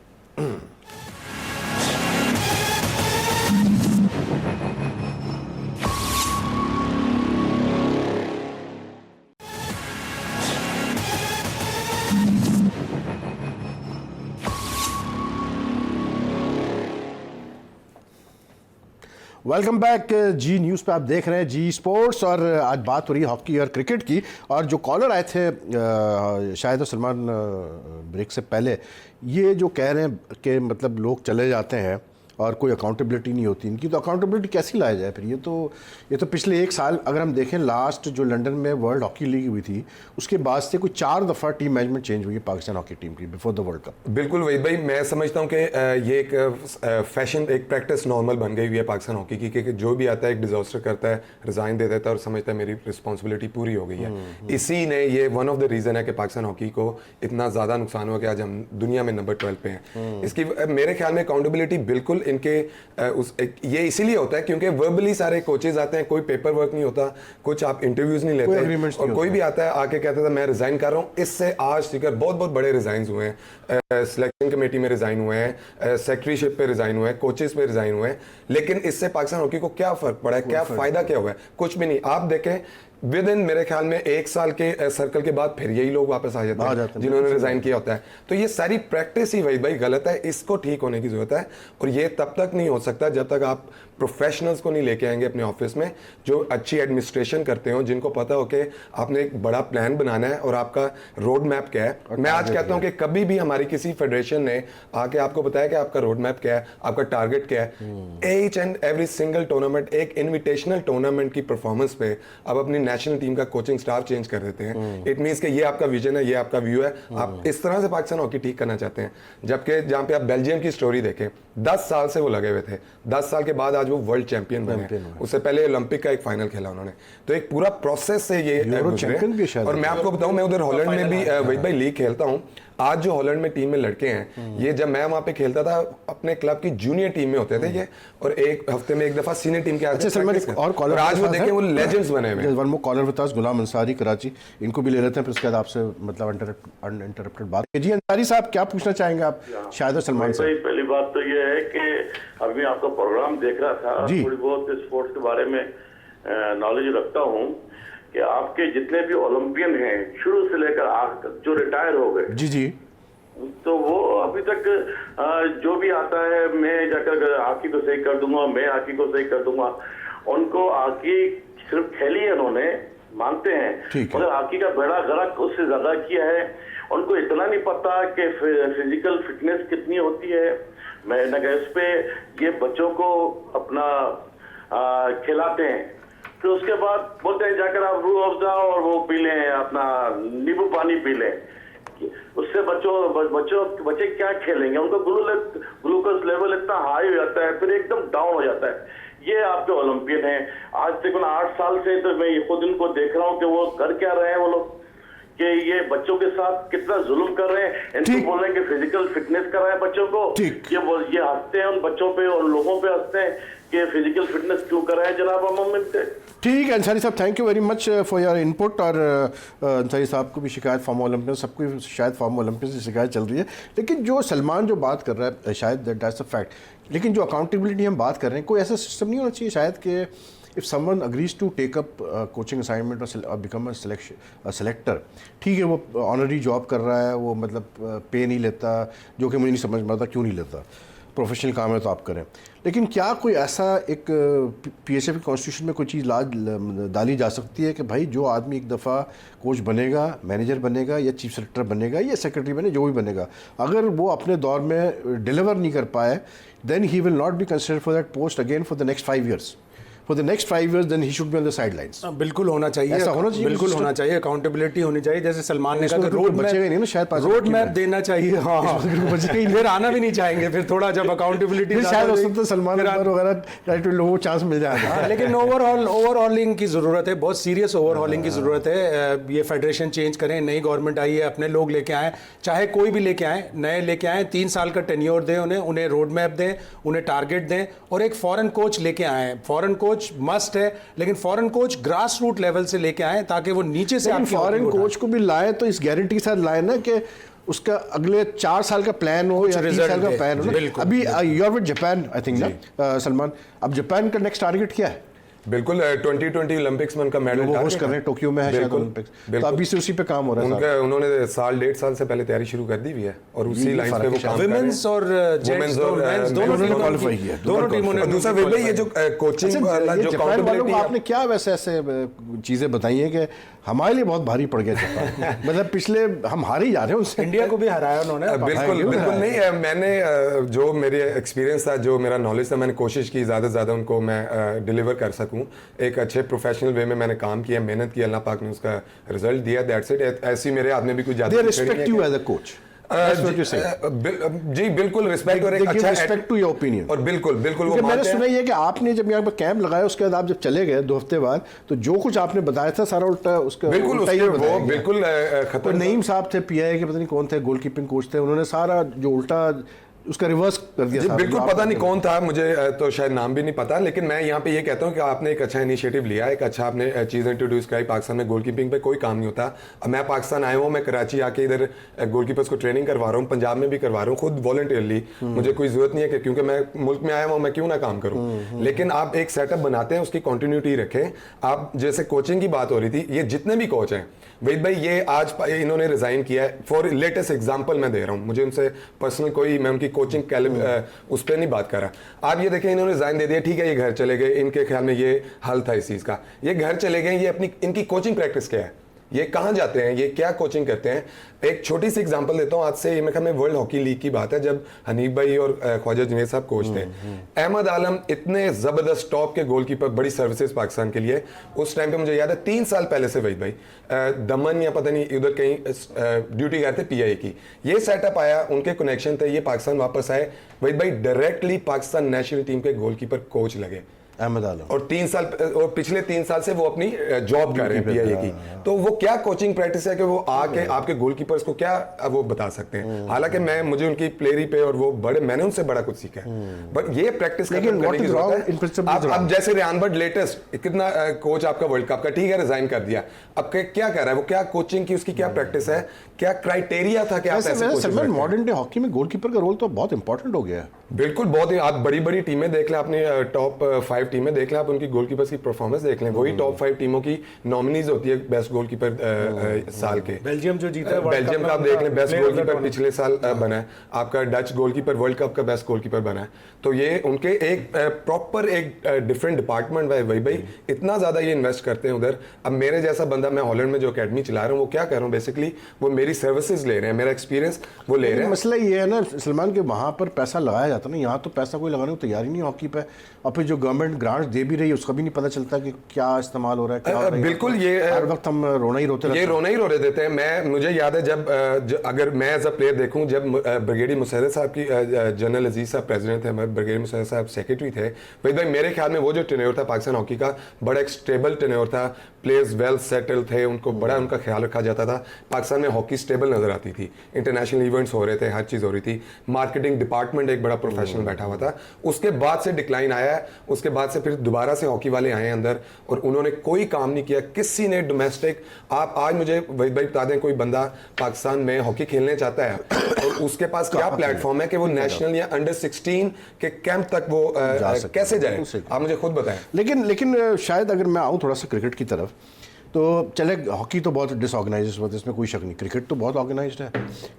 वेलकम बैक जी न्यूज़ पे आप देख रहे हैं जी स्पोर्ट्स, और आज बात हो रही है हॉकी और क्रिकेट की। और जो कॉलर आए थे शायद सलमान ब्रेक से पहले, ये जो कह रहे हैं कि मतलब लोग चले जाते हैं और कोई अकाउंटेबिलिटी नहीं होती इनकी, तो अकाउंटेबिलिटी कैसी लाया जाए फिर? ये तो पिछले 1 साल अगर हम देखें, लास्ट जो लंदन में वर्ल्ड हॉकी लीग हुई थी उसके बाद से कोई 4 दफ़ा टीम मैनेजमेंट चेंज हुई है पाकिस्तान हॉकी टीम की बिफोर द वर्ल्ड कप। बिल्कुल वही भाई, मैं समझता हूँ कि ये एक फैशन, एक प्रैक्टिस नॉर्मल बन गई हुई है पाकिस्तान हॉकी की, कि जो भी आता है एक डिजास्टर करता है, रिजाइन दे देता है और समझता है मेरी रिस्पॉन्सिबिलिटी पूरी हो गई है। इसी ने ये वन ऑफ द रीज़न है कि पाकिस्तान हॉकी को इतना ज़्यादा नुकसान हुआ कि आज हम दुनिया में नंबर 12 पे हैं। इसकी मेरे ख्याल में अकाउंटेबिलिटी बिल्कुल इनके ये इसीलिए होता है क्योंकि वर्बली सारे कोचेज आते हैं, कोई पेपर वर्क नहीं होता, कुछ आप इंटरव्यूज नहीं लेते, और कोई भी आता है आके कहता था मैं रिजाइन कर रहा हूँ। इससे आज तक बहुत बहुत बड़े रिजाइन हुए हैं, सिलेक्शन कमेटी में रिजाइन हुए हैं, सेक्रेटरीशिप पे रिजाइन हुए हैं, कोचेस पे रिजाइन हुए हैं, लेकिन इससे पाकिस्तान हॉकी को क्या फर्क पड़ा है, क्या फायदा क्या हुआ है? कुछ भी नहीं। आप देखें विद इन मेरे ख्याल में 1 साल के सर्कल के बाद फिर यही लोग वापस आ जाते हैं जिन्होंने रिजाइन किया होता है। तो ये सारी प्रैक्टिस ही वही भाई गलत है, इसको ठीक होने की जरूरत है, और ये तब तक नहीं हो सकता जब तक आप प्रोफेशनल्स को नहीं लेके आएंगे अपने ऑफिस में जो अच्छी एडमिनिस्ट्रेशन करते हो, जिनको पता हो कि आपने एक बड़ा प्लान बनाना है और आपका रोड मैप क्या है। मैं आज कहता हूं कि कभी भी हमारी किसी फेडरेशन ने आके आपको बताया कि आपका रोड मैप क्या है, आपका टारगेट क्या है। Each and every single tournament, एक इन्विटेशनल टूर्नामेंट की परफॉर्मेंस पे आप अपनी नेशनल टीम का कोचिंग स्टाफ चेंज कर देते हैं। इट मींस कि ये आपका विजन है, ये आपका व्यू है, आप इस तरह से पाकिस्तान हॉकी ठीक करना चाहते हैं। जबकि जहां पे आप बेल्जियम की स्टोरी देखें, 10 साल से वो लगे हुए थे, 10 साल के बाद आज वो वर्ल्ड चैंपियन बने। उससे पहले ओलंपिक का एक फाइनल खेला उन्होंने। तो एक पूरा प्रोसेस से ये गुजरे। और मैं आपको बताऊं, मैं उधर हॉलैंड में भी वही भाई लीग खेलता हूं। आज जो हॉलैंड में टीम में लड़के हैं, ये जब मैं वहां पे खेलता था अपने क्लब की जूनियर टीम में होते थे ये, और एक हफ्ते में एक दफा सीनियर टीम के और आज वो देखें वो लेजेंड्स बने हुए हैं। One more caller with us, Ghulam Ansari Karachi, इनको भी ले लेते हैं, फिर उसके बाद आपसे मतलब अनइंटरप्टेड बात। जी अंसारी साहब, क्या पूछना चाहेंगे आप शाहिद और सलमान से? पहली बात तो ये है कि अभी आपका प्रोग्राम देख रहा था, थोड़ी बहुत स्पोर्ट्स के बारे में नॉलेज रखता हूँ कि आपके जितने भी ओलंपियन हैं शुरू से लेकर आखिर तक जो रिटायर हो गए, जी जी, तो वो अभी तक जो भी आता है मैं जाकर हॉकी को सही कर दूंगा, मैं हॉकी को सही कर दूंगा, उनको हॉकी सिर्फ खेली है उन्होंने, मानते हैं, मगर हॉकी का बेड़ा गर्क उससे ज्यादा किया है। उनको इतना नहीं पता कि फिजिकल फिटनेस कितनी होती है। मैं इस पे ये बच्चों को अपना खिलाते हैं, फिर उसके बाद बोलते हैं जाकर आप रूह अफ़ज़ा और वो पी लें, अपना नींबू पानी पी लें। उससे बच्चे क्या खेलेंगे? उनका ग्लूकोज लेवल इतना हाई हो जाता है, फिर एकदम डाउन हो जाता है। ये आपके ओलंपियन हैं, आज तक 8 साल से तो मैं खुद इनको देख रहा हूँ कि वो कर क्या रहे हैं वो लोग, कि ये बच्चों के साथ कितना जुल्म कर रहे हैं। इनको बोल रहे हैं कि फिजिकल फिटनेस कर रहे हैं बच्चों को, ये हंसते हैं उन बच्चों पे और लोगों पे हंसते हैं कि फिजिकल फिटनेस क्यों कर रहे हैं जनाब अमम से। ठीक है अंसारी साहब, thank you very much for your input. और अंसारी साहब को भी शिकायत फॉर्म ओलंपियन, सबको शायद फॉर्म ओलंपियन से शिकायत चल रही है, लेकिन जो सलमान जो बात कर रहा है शायद दैट्स अ फैक्ट। लेकिन जो अकाउंटेबिलिटी हम बात कर रहे हैं, कोई ऐसा सिस्टम नहीं होना चाहिए शायद कि if someone agrees to take up coaching assignment और बिकम अ सेलेक्टर, ठीक है वो ऑनरी जॉब कर रहा है, वो मतलब पे नहीं लेता, जो कि मुझे नहीं समझ में आता क्यों नहीं लेता, प्रोफेशनल काम है तो आप करें। लेकिन क्या कोई ऐसा एक पीएसएफ के कॉन्स्टिट्यूशन में कोई चीज़ डाली जा सकती है कि भाई जो आदमी एक दफ़ा कोच बनेगा, मैनेजर बनेगा या चीफ सेक्रेटरी बनेगा या सेक्रेटरी बने, जो भी बनेगा, अगर वो अपने दौर में डिलीवर नहीं कर पाए, then he will not be considered for that post again for the next 5 years. For the next 5 years, then he should be on the sidelines. बिल्कुल होना चाहिए, ऐसा होना चाहिए, बिल्कुल होना चाहिए, अकाउंटेबिलिटी होनी चाहिए। जैसे सलमान ने कहा कि रोड मैप देना चाहिए, हाँ, फिर आना भी नहीं चाहेंगे, फिर थोड़ा जब अकाउंटेबिलिटी शायद सलमान वगैरह लोगों को चांस मिल जाएगा। लेकिन ओवरऑलिंग की ज़रूरत है, बहुत सीरियस ओवरऑलिंग की ज़रूरत है। ये फेडरेशन चेंज करें, नई गवर्नमेंट आई है, अपने लोग लेके आए, चाहे कोई भी लेके आए, नए लेके आए, 3 साल का टेन्योर दें उन्हें रोड मैप दें, उन्हें टारगेट दें, और एक फॉरेन कोच लेके आए। फॉरेन कोच मस्ट है, लेकिन foreign coach grass root level से लेके आए ताकि वो नीचे से फॉरेन कोच को भी लाए तो इस गारंटी के साथ लाए ना कि उसका अगले 4 साल का प्लान हो या 3 साल का प्लान हो। अभी you are with Japan I think ना सलमान, अब जापान का नेक्स्ट टारगेट क्या है? बिल्कुल 2020 ओलंपिक्स में उनका मेडल वो होस्ट कर रहे हैं, टोक्यो में है शायद ओलंपिक्स, तो अभी से उसी पे काम हो रहा है। उन्होंने 1.5 साल से पहले तैयारी शुरू कर दी हुई है और उसी लाइन पे वो काम कर रहे हैं। वुमेन्स और जेंट्स दोनों ने क्वालीफाई किया, दोनों टीमों ने। दूसरा वे ये जो कोचिंग वाला जो अकाउंटेबिलिटी, आपने क्या वैसे ऐसे चीजें बताई हैं कि हमारे लिए बहुत भारी पड़ गया जापान। मतलब पिछले हम हार ही जा रहे हैं उनसे, इंडिया को भी हराया उन्होंने। बिल्कुल नहीं, मैंने जो मेरे एक्सपीरियंस था, जो मेरा नॉलेज था, मैंने कोशिश की ज़्यादा से ज़्यादा उनको मैं डिलीवर कर सकूं। एक अच्छे प्रोफेशनल वे में मैंने काम किया, मेहनत की, अल्लाह पाक ने उसका रिजल्ट दिया, दैट्स इट। ऐसी मेरे हाथ में भी कुछ ज़्यादा respect you as a coach. जी बिल्कुल रिस्पेक्ट और एक अच्छा रिस्पेक्ट टू योर ओपिनियन। और बिल्कुल वो मैंने सुना है कि आपने जब यहाँ पर कैंप लगाया उसके बाद आप जब चले गए 2 हफ्ते बाद, तो जो कुछ आपने बताया था सारा उल्टा उसका बिल्कुल खत्म। नईम साहब थे पीआई के, पता नहीं कौन थे, गोलकीपिंग कोच थे, उन्होंने सारा जो उल्टा उसका रिवर्स कर दिया जी साहब। बिल्कुल, आप- पता नहीं कौन था, मुझे तो शायद नाम भी नहीं पता, लेकिन मैं यहाँ पे ये कहता हूँ कि आपने एक अच्छा इनिशिएटिव लिया, एक अच्छा आपने चीज़ इंट्रोड्यूस कराई। पाकिस्तान में गोलकीपिंग पे कोई काम नहीं होता। अब मैं पाकिस्तान आया हूँ, मैं कराची आके इधर गोलकीपर्स को ट्रेनिंग करवा रहा हूँ, पंजाब में भी करवा रहा हूँ खुद वॉलंटियरली। मुझे कोई जरूरत नहीं है कि क्योंकि मैं मुल्क में आया हूँ मैं क्यों ना काम करूँ, लेकिन आप एक सेटअप बनाते हैं, उसकी कंटिन्यूटी रखें। आप जैसे कोचिंग की बात हो रही थी, ये जितने भी कोच हैं वहीद भाई, ये आज इन्होंने रिजाइन किया है। फॉर लेटेस्ट एग्जांपल मैं दे रहा हूँ, मुझे उनसे पर्सनल कोई, मैं उनकी कोचिंग उस पर नहीं बात कर रहा। आप ये देखें, इन्होंने रिजाइन दे दिया, ठीक है, ये घर चले गए, इनके ख्याल में ये हल था इस चीज का, ये घर चले गए, ये अपनी इनकी कोचिंग प्रैक्टिस क्या है, ये कहाँ जाते हैं, ये क्या कोचिंग करते हैं। एक छोटी सी एग्जांपल देता हूँ, आज से मेरे ख्याल में वर्ल्ड हॉकी लीग की बात है, जब हनीफ भाई और ख्वाजा जुनैद साहब कोच थे। अहमद आलम इतने जबरदस्त टॉप के गोलकीपर, बड़ी सर्विसेज पाकिस्तान के लिए। उस टाइम पे मुझे याद है 3 साल पहले से वहीद भाई दमन या पता नहीं उधर कहीं ड्यूटी करते पीआई की, ये सेटअप आया, उनके कनेक्शन थे, ये पाकिस्तान वापस आए, वहीद भाई डायरेक्टली पाकिस्तान नेशनल टीम के गोलकीपर कोच लगे। अहमद आलम, और 3 साल और पिछले 3 साल से वो अपनी जॉब कर रहे हैं पीआईए की। तो वो क्या कोचिंग प्रैक्टिस है कि वो आके आपके गोलकीपर्स को क्या वो बता सकते हैं। हालांकि मुझे उनकी प्लेयरी पे और वो बड़े, मैंने उनसे बड़ा कुछ सीखा है, बट ये प्रैक्टिस करने की जरूरत है। अब जैसे रियान बट लेटेस्ट कितना कोच आपका वर्ल्ड कप का, ठीक है, रिजाइन कर दिया, अब क्या कर रहा है वो, क्या कोचिंग की उसकी क्या प्रैक्टिस है, क्या क्राइटेरिया था कि आप ऐसे मॉडर्न डे हॉकी में गोलकीपर का रोल तो बहुत इंपॉर्टेंट हो गया है। बिल्कुल, बहुत ही। आप बड़ी बड़ी टीमें देख लें, अपनी टॉप 5 टीमें देख लें, आप उनकी गोलकीपर्स की परफॉर्मेंस देख लें, वही टॉप 5 टीमों की नॉमिनीज होती है बेस्ट गोलकीपर साल के। बेल्जियम जो जीता है, बेल्जियम का आप देख लें, बेस्ट गोलकीपर पिछले साल बना है। आपका डच गोलकीपर वर्ल्ड कप का बेस्ट गोलकीपर बना है। तो ये उनके एक प्रॉपर एक डिफरेंट डिपार्टमेंट है वही भाई, इतना ज्यादा ये इन्वेस्ट करते हैं उधर। अब मेरे जैसा बंदा, मैं हॉलैंड में जो अकेडमी चला रहा हूँ, वो क्या कर रहा हूँ, बेसिकली वो मेरी सर्विसेज ले रहे हैं, मेरा एक्सपीरियंस वो ले रहे हैं। मसला ये है ना सलमान, के वहाँ पर पैसा लगाया जाता ना, यहाँ तो पैसा कोई लगाने को तैयार ही नहीं हॉकी पे, और फिर जो गवर्नमेंट ग्रांट्स दे भी रही है उसका भी नहीं पता चलता कि क्या इस्तेमाल हो रहा है, क्या हो रहा है। बिल्कुल, ये हर वक्त हम रोना ही रोते ये रोना ही रो रहे देते हैं। मुझे याद है जब अगर मैं एज अ प्लेयर देखूं, जब ब्रिगेडियर मुशर्रफ साहब की, जनरल अजीज साहब प्रेसिडेंट थे, ब्रिगेडियर मुशर्रफ साहब सेक्रेटरी थे, भाई मेरे ख्याल में वो जो टेन्योर था पाकिस्तान हॉकी का, बड़ा एक स्टेबल टेन्योर था, प्लेयर्स वेल सेटल थे, उनको बड़ा उनका ख्याल रखा जाता था। पाकिस्तान में हॉकी स्टेबल नजर आती थी, इंटरनेशनल इवेंट्स हो रहे थे, हर चीज़ हो रही थी, मार्केटिंग डिपार्टमेंट एक बड़ा प्रोफेशनल बैठा हुआ था। उसके बाद से डिक्लाइन आया है, उसके बाद से फिर दोबारा से हॉकी वाले आए अंदर और उन्होंने कोई काम नहीं किया, किसी ने डोमेस्टिक। आप आज मुझे भाई बता दें, कोई बंदा पाकिस्तान में हॉकी खेलने चाहता है और उसके पास क्या प्लेटफॉर्म है कि वो नेशनल या अंडर 16 के कैंप तक वो कैसे जाए, आप मुझे खुद बताएं। लेकिन शायद अगर मैं आऊँ थोड़ा सा क्रिकेट की तरफ, तो चले, हॉकी तो बहुत डिसऑर्गेनाइज है, इसमें कोई शक नहीं, क्रिकेट तो बहुत ऑर्गेनाइज्ड है।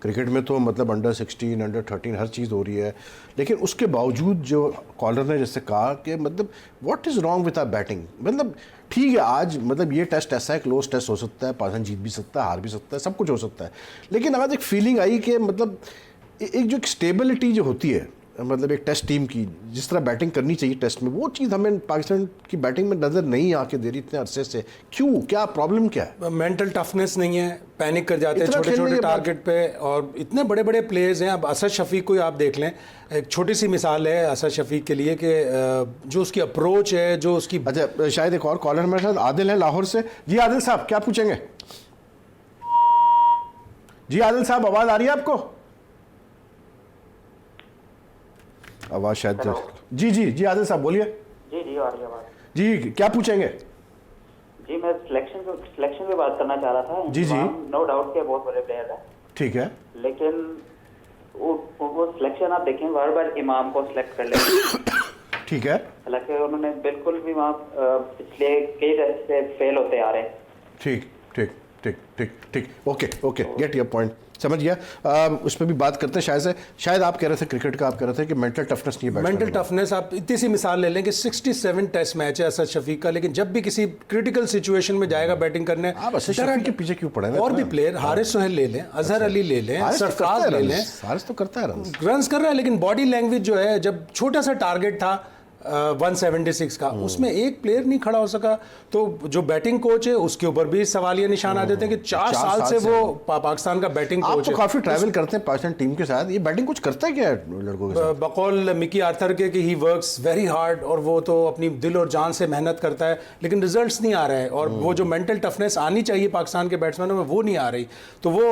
क्रिकेट में तो मतलब अंडर 16, अंडर 13 हर चीज़ हो रही है, लेकिन उसके बावजूद जो कॉलर ने जैसे कहा कि मतलब what is wrong with our batting, मतलब ठीक है आज मतलब ये टेस्ट ऐसा है, क्लोज टेस्ट हो सकता है, पाकिस्तान जीत भी सकता है, हार भी सकता है, सब कुछ हो सकता है, लेकिन आज एक फीलिंग आई कि मतलब एक जो एक स्टेबिलिटी जो होती है, मतलब एक टेस्ट टीम की जिस तरह बैटिंग करनी चाहिए टेस्ट में, वो चीज़ हमें पाकिस्तान की बैटिंग में नज़र नहीं आके दे रही इतने अरसे से। क्यों, क्या प्रॉब्लम क्या है? मेंटल टफनेस नहीं है, पैनिक कर जाते हैं छोटे छोटे टारगेट पे, और इतने बड़े बड़े प्लेयर्स हैं। अब असद शफीक को आप देख लें, एक छोटी सी मिसाल है असद शफीक के लिए कि जो उसकी अप्रोच है, जो उसकी। अच्छा, शायद एक और कॉलर मेरे साथ आदिल है लाहौर से। जी आदिल साहब, क्या पूछेंगे? जी आदिल साहब, आवाज़ आ रही है आपको? आवाज़ शायद जी जी जी आदिल साहब बोलिए। जी जी आ रही है आवाज़। जी क्या पूछेंगे? जी मैं सिलेक्शन पे बात करना चाह रहा था। जी जी, नो डाउट के बहुत बड़े प्लेयर है, ठीक है, लेकिन वो सिलेक्शन आप देखें, बार बार इमाम को सिलेक्ट कर लेते ठीक है, हालांकि उन्होंने बिल्कुल भी वहाँ पिछले कई टेस्ट से फेल होते आ रहे हैं। ठीक ठीक ठीक ठीक ठीक, okay okay, get your point, समझ गया। उस पर भी बात करते हैं। शायद आप कह रहे थे क्रिकेट का, आप कह रहे थे कि मेंटल टफनेस नहीं है। मेंटल टफनेस, आप इतनी सी मिसाल ले लें कि 67 टेस्ट मैच है असद शफीक का, लेकिन जब भी किसी क्रिटिकल सिचुएशन में जाएगा बैटिंग करने, आप असद शफीक के पीछे क्यों पड़े हैं? और भी प्लेयर, हारिस सोहेल ले लें, अजहर अली ले लें, सरफराज ले लें, हारिस तो करता है रन्स कर रहा है, लेकिन बॉडी लैंग्वेज जो है, जब छोटा सा टारगेट था 176 का, उसमें एक प्लेयर नहीं खड़ा हो सका। तो जो बैटिंग कोच है उसके ऊपर भी सवालिया निशान आ जाते हैं कि 4 साल से वो पाकिस्तान का बैटिंग आप कोच तो है। काफी ट्रैवल करते हैं पाकिस्तान टीम के साथ, ये बैटिंग कुछ करता है क्या लड़कों के साथ? बकौल मिकी आर्थर के कि ही वर्क्स वेरी हार्ड, और वो तो अपनी दिल और जान से मेहनत करता है, लेकिन रिजल्ट्स नहीं आ रहे हैं, और वो जो मेंटल टफनेस आनी चाहिए पाकिस्तान के बैट्समैनों में वो नहीं आ रही। तो वो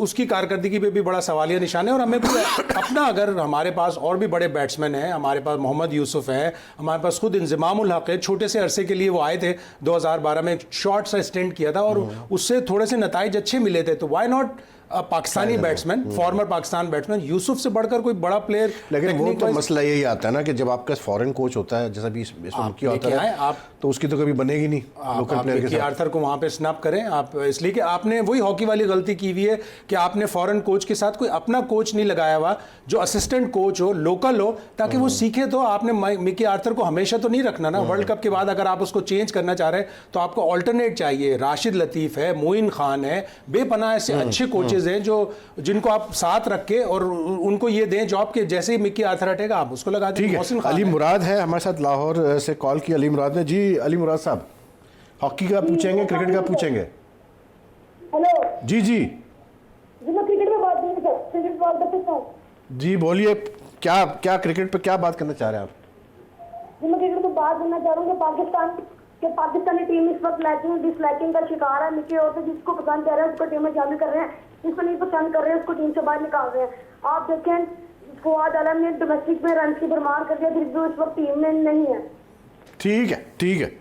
उसकी कारकर्दगी पे भी बड़ा सवालिया निशान है। और हमें भी अपना, अगर हमारे पास और भी बड़े बैट्समैन हैं, हमारे पास मोहम्मद यूसुफ है, हमारे पास खुद इंजमामुल हक है, छोटे से अरसे के लिए वो आए थे 2012 में, एक शॉर्ट सा स्टेंट किया था और उससे थोड़े से नताइज अच्छे मिले थे। तो why not Pakistani batsman, farmer Pakistan batsman, Yusuf से बढ़कर कोई बड़ा प्लेयर। लेकिन वो तो मसला यही आता है ना कि जब आपका फॉरेन कोच होता है, जैसा भी इसमें किया होता है, आप तो उसकी तो कभी बनेगी नहीं लोकल प्लेयर के साथ। आर्थर को वहां पे स्नैप करें आप, इसलिए कि आपने वही हॉकी वाली गलती की हुई है कि आपने फॉरेन कोच के साथ कोई अपना कोच नहीं लगाया हुआ जो असिस्टेंट कोच हो, लोकल हो, ताकि वो सीखे। तो आपने मिकी आर्थर को हमेशा तो नहीं रखना ना, वर्ल्ड कप के बाद अगर आप उसको चेंज करना चाह रहे हैं तो आपको ऑल्टरनेट चाहिए। राशिद लतीफ है, मोइन खान है, बेपनाह ऐसे अच्छे कोचेज हैं जो जिनको आप साथ रख के और उनको ये दें जॉब के, जैसे ही मिकी आर्थर हटेगा आप उसको लगा दें। ठीक है, अली मुराद है हमारे साथ, लाहौर से कॉल की अली मुराद ने। जी अली मुराद साहब, हॉकी का पूछेंगे, क्रिकेट का पूछेंगे? हेलो जी जी जी, मैं क्रिकेट में बात करूँगा सर, क्रिकेट बात करता हूँ जी, बोलिए, क्या क्या क्रिकेट पे क्या बात करना चाह रहे हैं आप? जी। मैं क्रिकेट में बात करना चाह रहा हूँ कि पाकिस्तानी टीम इस वक्त लैकिंग डिसलैकिंग का शिकार है। मिकी और जिसको पसंद कर रहे हैं उसको टीम में शामिल कर रहे हैं, जिसको नहीं पसंद कर रहे हैं उसको टीम से बाहर निकाल रहे हैं। आप देखें, फवाद आलम ने डोमेस्टिक में रन की भरमार कर दिया, फिर भी इस वक्त टीम में नहीं है। ठीक है ठीक है,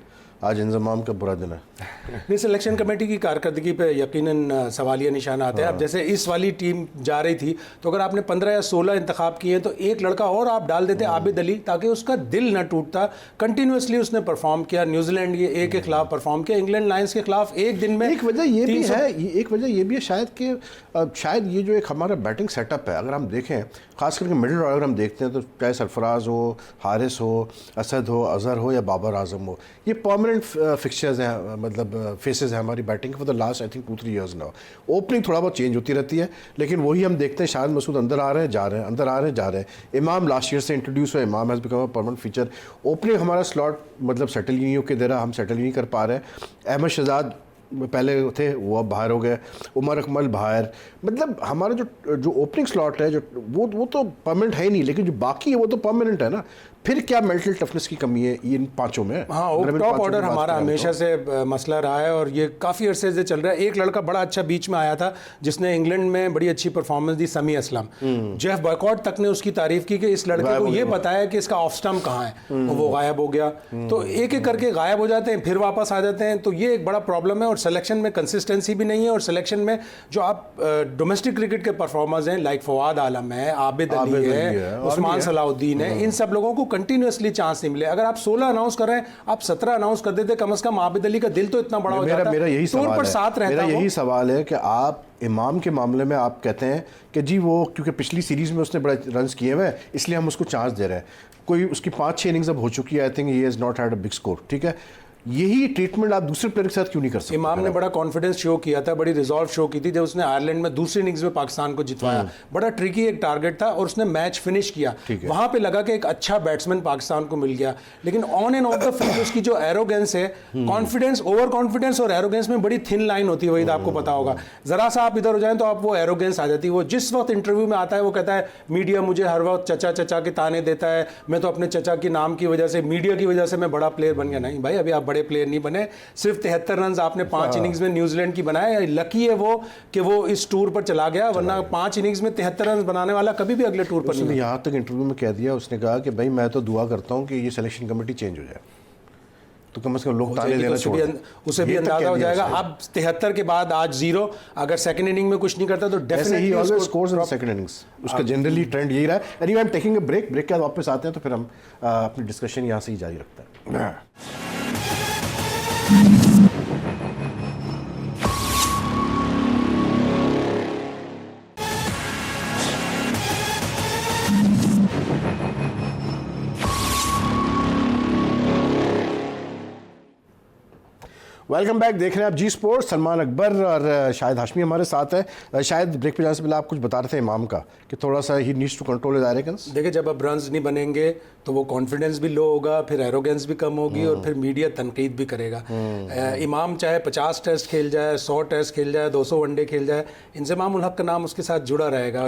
आज इंजमाम का बुरा दिन है। नहीं, सिलेक्शन कमेटी की कारकर्दगी पे यकीनन सवालिया निशान आते हैं। अब जैसे इस वाली टीम जा रही थी, तो अगर आपने 15 या 16 इंतखाब किए तो एक लड़का और आप डाल देते आबिद अली, ताकि उसका दिल न टूटता। कंटिन्यूसली उसने परफॉर्म किया, न्यूजीलैंड के खिलाफ परफॉर्म किया, इंग्लैंड लायंस के खिलाफ एक दिन में। एक वजह ये भी है, एक वजह ये भी है शायद कि शायद ये जो एक हमारा बैटिंग सेटअप है, अगर हम देखें खास करके मिडिल ऑर्डर हम देखते हैं, तो चाहे सरफराज हो, हारिस हो, असद हो, अजहर हो या बाबर आजम हो, ये परमानेंट फिक्चर्स हैं, मतलब फेसेस है हमारी batting for the last I think 2-3 years now. Opening थोड़ा बहुत चेंज होती रहती है, लेकिन वही हम देखते हैं, शाहिद मसूद अंदर आ रहे हैं, जा रहे हैं, अंदर आ रहे हैं, जा रहे हैं। इमाम लास्ट ईयर से इंट्रोड्यूस हुआ, इमाम has become a permanent feature. Opening हमारा स्लॉट मतलब सेटल ही नहीं होकर दे रहा, हम सेटल ही नहीं कर पा रहे हैं। अहमद शहजाद पहले थे, वो अब बाहर हो गए, उमर अकमल बाहर, मतलब हमारा जो ओपनिंग स्लॉट है, जो वो तो परमानेंट है ही नहीं, लेकिन जो बाकी है वो तो परमानेंट है ना। फिर क्या मेंटल टफनेस की कमी है इन पांचों में? हाँ, टॉप ऑर्डर हमारा हमेशा से मसला रहा है और ये काफ़ी अरसे से चल रहा है। एक लड़का बड़ा अच्छा बीच में आया था जिसने इंग्लैंड में बड़ी अच्छी परफॉर्मेंस दी, समी असलम। जेफ बॉयकॉट तक ने उसकी तारीफ की कि इस लड़के को ये पता है कि इसका ऑफ स्टंप कहाँ है, और वो गायब हो गया। तो एक एक करके गायब हो जाते हैं, फिर वापस आ जाते हैं। तो ये एक बड़ा प्रॉब्लम है, और सिलेक्शन में कंसिस्टेंसी भी नहीं है। और सिलेक्शन में जो आप डोमेस्टिक क्रिकेट के परफॉर्मर्स हैं, लाइक फवाद आलम है, आबिद अली है, उस्मान सलाउद्दीन है, इन सब लोगों को कंटिन्यूसली चांस नहीं मिले। अगर आप 16 अनाउंस कर रहे हैं, आप 17 अनाउंस कर देते, कम से कम आबिद अली का दिल तो इतना बड़ा हो जाता। मेरा यही सवाल पर है, साथ रहता। मेरा यही सवाल है कि आप इमाम के मामले में आप कहते हैं कि जी वो क्योंकि पिछली सीरीज़ में उसने बड़े रन्स किए हुए हैं इसलिए हम उसको चांस दे रहे हैं। कोई उसकी 5-6 इनिंग्स अब हो चुकी है, I think he has not had a big score, ठीक है। यही ट्रीटमेंट आप दूसरे प्लेयर के साथ क्यों नहीं कर सकते? इमाम ने बड़ा कॉन्फिडेंस शो किया था, बड़ी रिजॉल्व शो की थी जब उसने आयरलैंड में दूसरी इनिंग्स में पाकिस्तान को जितवाया। बड़ा ट्रिकी एक टारगेट था और उसने मैच फिनिश किया। वहां पे लगा कि एक अच्छा बैट्समैन पाकिस्तान को मिल गया, लेकिन on end of the field उसकी जो एरोगेंस है, कॉन्फिडेंस, ओवर कॉन्फिडेंस और एरोगेंस में बड़ी थिन लाइन होती है, वही आपको पता होगा। जरा सा आप इधर हो जाए तो आप वो एरोगेंस आ जाती है। वो जिस वक्त इंटरव्यू में आता है वो कहता है मीडिया मुझे हर वक्त चचा चचा के ताने देता है, मैं तो अपने चचा के नाम की वजह से, मीडिया की वजह से मैं बड़ा प्लेयर बन गया। नहीं भाई, अभी आप बड़े प्लेयर नहीं बने। सिर्फ 73 रन आपने 5 इनिंग्स में न्यूजीलैंड की बनाए। लकी है वो कि वो इस टूर पर चला गया, वरना 5 इनिंग्स में 73 रन बनाने वाला कभी भी अगले टूर पर नहीं। यहाँ तक इंटरव्यू में कह दिया, उसने कहा कि भाई मैं तो दुआ करता हूँ कि ये सिलेक्शन कमेटी चेंज हो जाए, तो कम से कम लोग ताने देना छोड़ दें। उसे भी अंदाजा हो जाएगा। अब 73 के बाद आज 0, अगर सेकंड इनिंग में कुछ नहीं करता तो definitely always scores in second innings, उसका जनरली ट्रेंड यही रहा है। Anyway I am taking a break के बाद वापस आते हैं, तो फिर हम अपनी डिस्कशन यहाँ से ही जारी रखते हैं। Welcome back. देख रहे हैं आप जी स्पोर्ट्स। सलमान अकबर और शाहिद हाशमी हमारे साथ है। शायद ब्रेक पे जाने से पहले आप कुछ बता रहे थे इमाम का कि थोड़ा सा ही needs to control his arrogance. देखिए, जब अब रन्स नहीं बनेंगे तो वो कॉन्फिडेंस भी लो होगा, फिर एरोगेंस भी कम होगी और फिर मीडिया तनकीद भी करेगा। इमाम चाहे 50 टेस्ट खेल जाए, 100 टेस्ट खेल जाए, 200 वनडे खेल जाए, इंज़माम उल हक का नाम उसके साथ जुड़ा रहेगा।